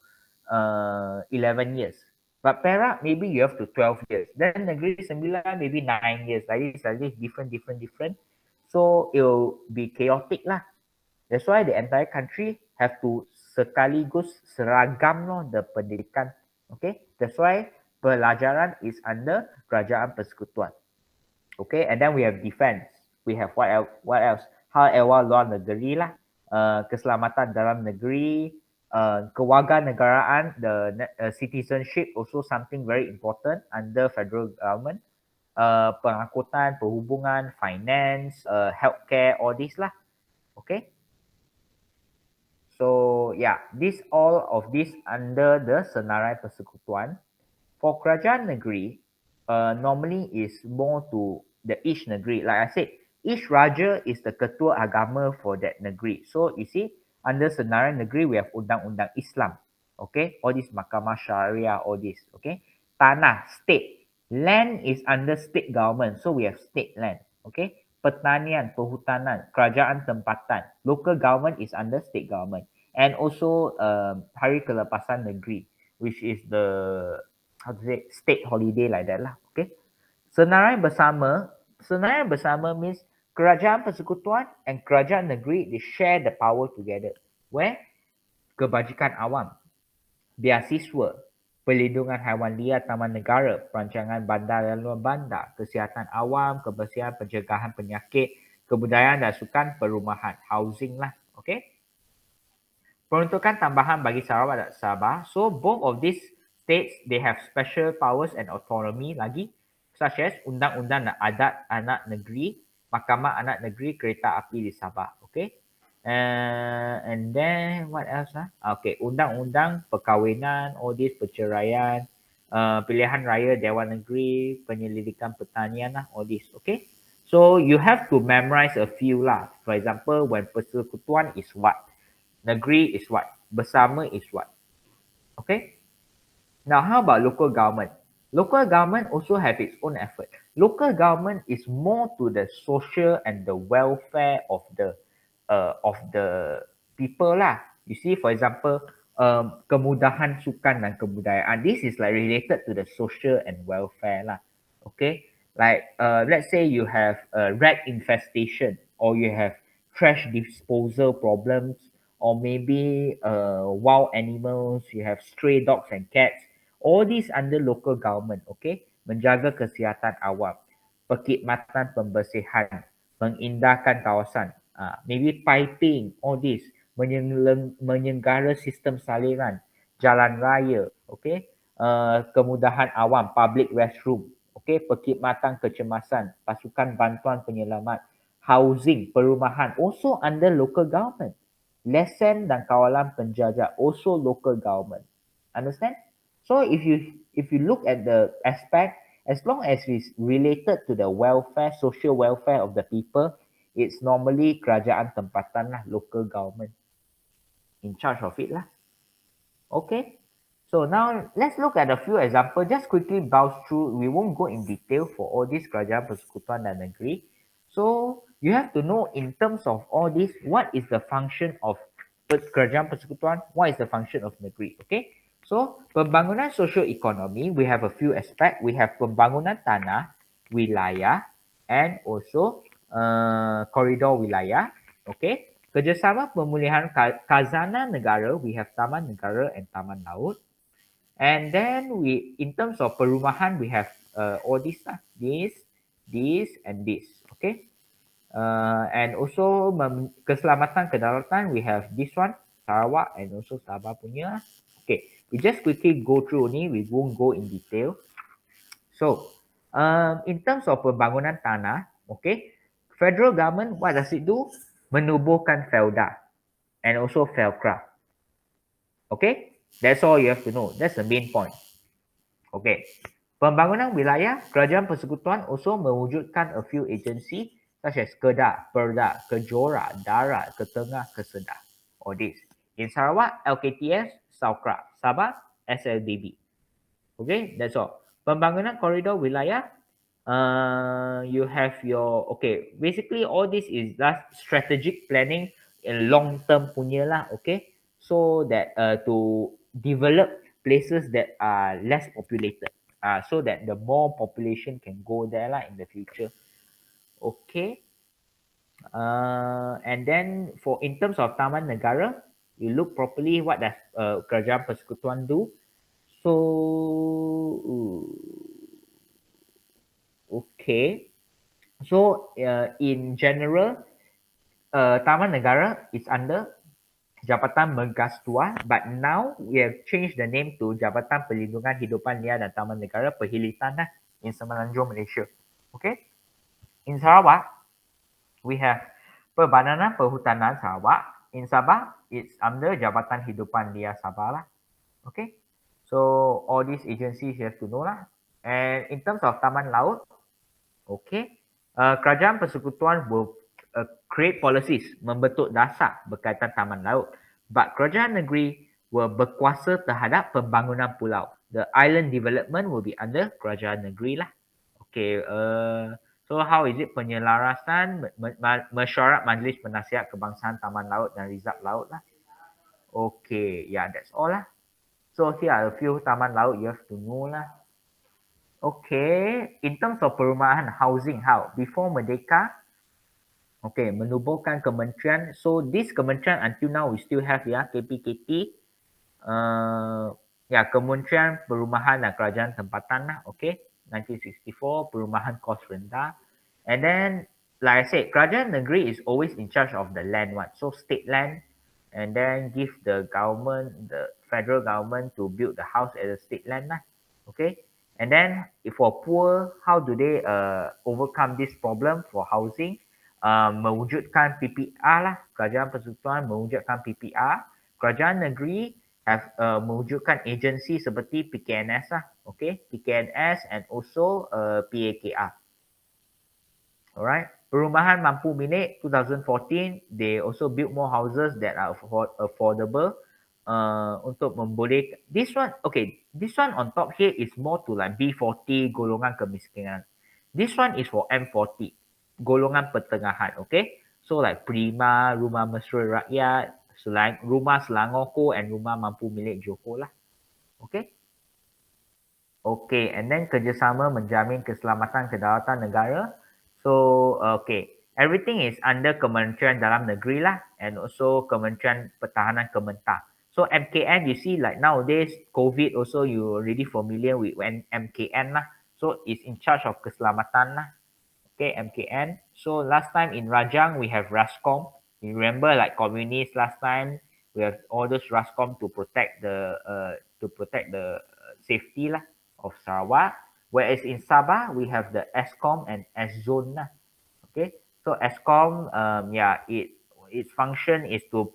11 years. But Perak, maybe you have to 12 years. Then Negeri Sembilan, maybe 9 years. Like this, different. So it will be chaotic lah. That's why the entire country have to sekaligus seragam loh the pendidikan. Okay, that's why pelajaran is under Kerajaan Persekutuan. Okay, and then we have defense. We have what else? What else? Hal ehwal luar negeri lah. Keselamatan dalam negeri, kewarganegaraan, the citizenship also something very important under federal government. Pengangkutan, perhubungan, finance, healthcare, all this lah. Okay. So yeah, this all of this under the Senarai Persekutuan. For kerajaan negeri, normally is more to the each negeri. Like I said, each raja is the ketua agama for that negeri. So you see, under Senarai negeri we have undang-undang Islam. Okay, all this mahkamah syariah, all this. Okay, tanah, state, land is under state government. So we have state land. Okay, pertanian, perhutanan, kerajaan tempatan, local government is under state government. And also hari kelepasan negeri, which is the how to say state holiday like that lah. Okay. Senarai bersama means kerajaan persekutuan and kerajaan negeri, they share the power together. Where kebajikan awam, beasiswa, perlindungan haiwan liar taman negara, perancangan bandar dan luar bandar, kesihatan awam, kebersihan, pencegahan penyakit, kebudayaan dan sukan, perumahan, housing lah. Okay. Peruntukan tambahan bagi Sarawak dan Sabah. So both of these states, they have special powers and autonomy lagi, such as Undang-Undang Adat Anak Negeri, Mahkamah Anak Negeri, Kereta Api di Sabah. Okay. And then what else? Okay, Undang-Undang Perkahwinan, all this, perceraian, pilihan raya Dewan Negeri, penyelidikan pertanian lah, all this. Okay. So you have to memorize a few lah. For example, when persekutuan is what? Negeri is what? Bersama is what? Okay. Now, how about local government? Local government also have its own effort. Local government is more to the social and the welfare of the people lah. You see, for example, kemudahan sukan dan kebudayaan. This is like related to the social and welfare lah. Okay, like let's say you have a rat infestation, or you have trash disposal problems, or maybe wild animals. You have stray dogs and cats. All these under local government, okay? Menjaga kesihatan awam, perkhidmatan pembersihan, mengindahkan kawasan, maybe piping, all this, menyenggara sistem saliran, jalan raya, okay? Kemudahan awam, public restroom, okay? Perkhidmatan kecemasan, pasukan bantuan penyelamat, housing, perumahan, also under local government. Lesen dan kawalan penjajah, also local government. Understand? So if you look at the aspect, as long as it's related to the welfare, social welfare of the people, it's normally kerajaan tempatan lah, local government in charge of it lah. Okay. So now let's look at a few examples. Just quickly browse through. We won't go in detail for all these kerajaan persekutuan dan negeri. So you have to know in terms of all this, what is the function of kerajaan persekutuan, what is the function of negeri. Okay. So, pembangunan socio-ekonomi, we have a few aspects. We have pembangunan tanah, wilayah, and also koridor wilayah. Okay. Kerjasama pemulihan khazanah negara, we have taman negara and taman laut. And then in terms of perumahan, we have all this stuff, this, and this. Okay. And also keselamatan kedaratan, we have this one, Sarawak and also Sabah punya. Okay. We just quickly go through ni, we won't go in detail. So, in terms of pembangunan tanah, okay, federal government, what does it do? Menubuhkan felda and also felcraft. Okay, that's all you have to know. That's the main point. Okay, pembangunan wilayah, kerajaan persekutuan also mewujudkan a few agency such as Kedah, Perda, Kejora, Darat, Ketengah, Kesedah. All this. In Sarawak, LKTS, Saukra, Sabah, SLDB. Okay, that's all. Pembangunan koridor wilayah, you have your, okay, basically all this is just strategic planning in long term punya lah, okay? So that to develop places that are less populated, so that the more population can go there lah in the future. Okay. And then in terms of Taman Negara, you look properly what does Kerajaan Persekutuan do. So, okay. So, in general, Taman Negara is under Jabatan Mergastua, but now we have changed the name to Jabatan Perlindungan Hidupan Liar dan Taman Negara Perhilitan lah, in Semenanjung, Malaysia. Okay. In Sarawak, we have Perbadanan Perhutanan Sarawak. In Sabah, it's under Jabatan Hidupan Liar Sabah lah. Okay. So all these agencies you have to know lah. And in terms of Taman Laut, okay, Kerajaan Persekutuan will create policies, membentuk dasar berkaitan taman laut. But Kerajaan Negeri will berkuasa terhadap pembangunan pulau. The island development will be under Kerajaan Negeri lah. Okay, so how is it penyelarasan mesyuarat Majlis Penasihat Kebangsaan Taman Laut dan Rizab Laut lah. Okay, yeah, that's all lah. So here are a few taman laut you have to know lah. Okay, in terms of perumahan housing, how? Before Merdeka, okay, menubuhkan kementerian. So this kementerian until now we still have ya, KPKT. Ya, Kementerian Perumahan dan Kerajaan Tempatan lah, okay. 1964, perumahan kos rendah. And then, like I said, Kerajaan Negeri is always in charge of the land one. So state land, and then give the government, the federal government to build the house at the state land lah, okay. And then for poor, how do they overcome this problem for housing? Mewujudkan PPR lah. Kerajaan Persekutuan mewujudkan PPR. Kerajaan Negeri have mewujudkan agensi seperti PKNS lah. Okay, PKNS and also PAKR. Alright. Perumahan mampu milik 2014, they also build more houses that are affordable. Untuk memboleh this one, okay, this one on top here is more to like B40 golongan kemiskinan. This one is for M40 golongan pertengahan, okay. So like Prima, Rumah Mesra Rakyat, Rumah Selangorko and Rumah Mampu Milik Johor lah, okay. Okay, and then kerjasama menjamin keselamatan kedaulatan negara. So okay, everything is under Kementerian Dalam Negeri lah, and also Kementerian Pertahanan Kementar. So MKN, you see like nowadays, COVID also you already familiar with MKN lah. So it's in charge of keselamatan lah. Okay, MKN. So last time in Rajang, we have Rascom. You remember like communists last time, we have all those Rascom to protect the safety lah of Sarawak. Whereas in Sabah, we have the Eskom and S-Zone lah. Okay, so Eskom, its function is to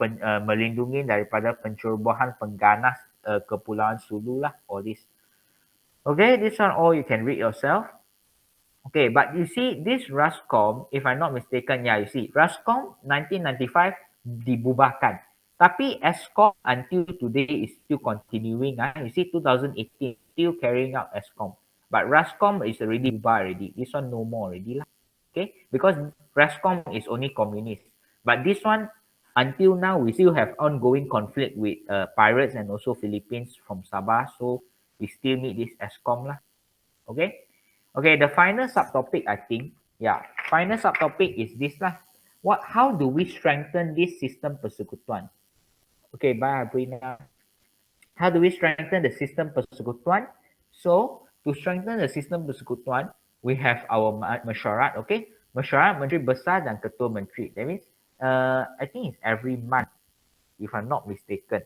melindungi daripada pencerobohan pengganas Kepulauan Sulu lah, all this. Okay, this one all you can read yourself. Okay, but you see this Rascom, if I'm not mistaken, yeah, you see Rascom 1995 dibubarkan. Tapi Eskom until today is still continuing. You see 2018 still carrying out Eskom. But Rascom is already bubar already. This one no more already lah. Okay, because Rascom is only communist. But this one, until now, we still have ongoing conflict with pirates and also Philippines from Sabah. So we still need this Eskom lah. Okay. Okay, the final subtopic, I think. Yeah, final subtopic is this lah. How do we strengthen this system persekutuan? Okay, bye, Abrina. How do we strengthen the system persekutuan? So, to strengthen the system persekutuan, we have our mesyuarat, okay? Mesyuarat Menteri Besar dan Ketua Menteri. That means, I think it's every month, if I'm not mistaken.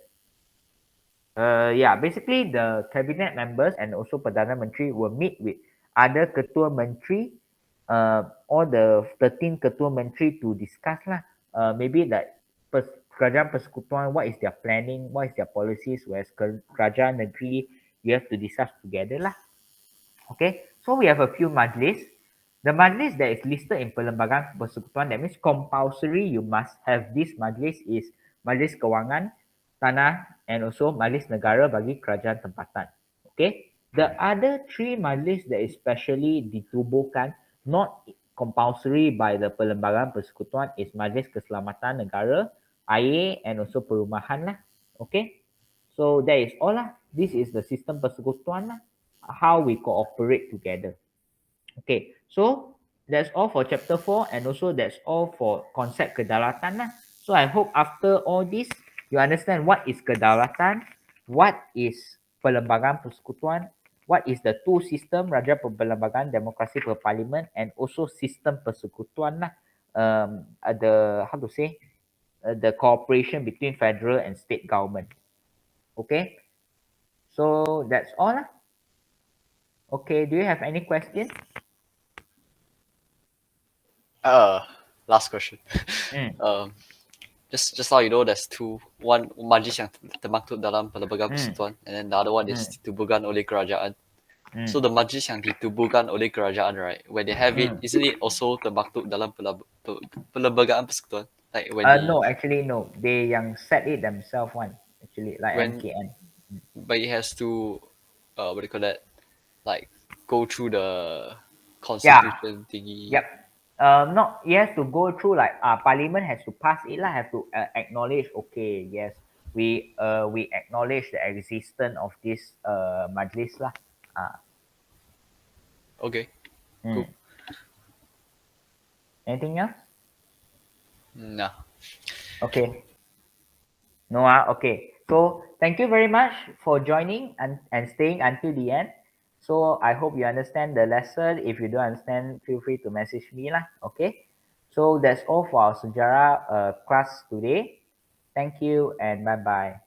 Basically, the cabinet members and also Perdana Menteri will meet with other Ketua Menteri, all the 13 Ketua Menteri to discuss lah. Maybe like Kerajaan Persekutuan, what is their planning, what is their policies, whereas Kerajaan Negeri, you have to discuss together lah. Okay, so we have a few majlis. The majlis that is listed in Perlembagaan Persekutuan, that means compulsory you must have this majlis is Majlis Kewangan, Tanah and also Majlis Negara bagi Kerajaan Tempatan. Okay, the other three majlis that is specially ditubuhkan, not compulsory by the Perlembagaan Persekutuan, is Majlis Keselamatan Negara, Air and also Perumahan lah. Okay, so that is all lah. This is the system persekutuan lah. How we cooperate together. Okay, so that's all for chapter 4 and also that's all for konsep kedaulatan lah. So I hope after all this you understand what is kedaulatan, what is perlembagaan persekutuan, what is the two system raja perlembagaan, demokrasi perparlimen and also sistem persekutuan lah. The how to say the cooperation between federal and state government. Okay, so that's all lah. Okay, do you have any questions? Last question. Just now you know there's one majlis yang termaktub dalam perlembagaan persekutuan and then the other one is ditubuhkan oleh kerajaan. So the majlis yang ditubuhkan oleh kerajaan, right, when they have it, isn't it also termaktub dalam perlembagaan persekutuan? Like when no, actually no. They yang set it themselves one. Actually, like MKN. But it has to what do you call that? Like go through the constitution thingy. Yep. Not it has to go through like parliament has to pass it lah, have to acknowledge, okay, yes, we acknowledge the existence of this majlis lah. Okay. Cool. Anything else? Nah. Okay. No, okay. So thank you very much for joining and staying until the end. So I hope you understand the lesson. If you don't understand, feel free to message me lah. Okay. So that's all for our sejarah class today. Thank you and bye bye.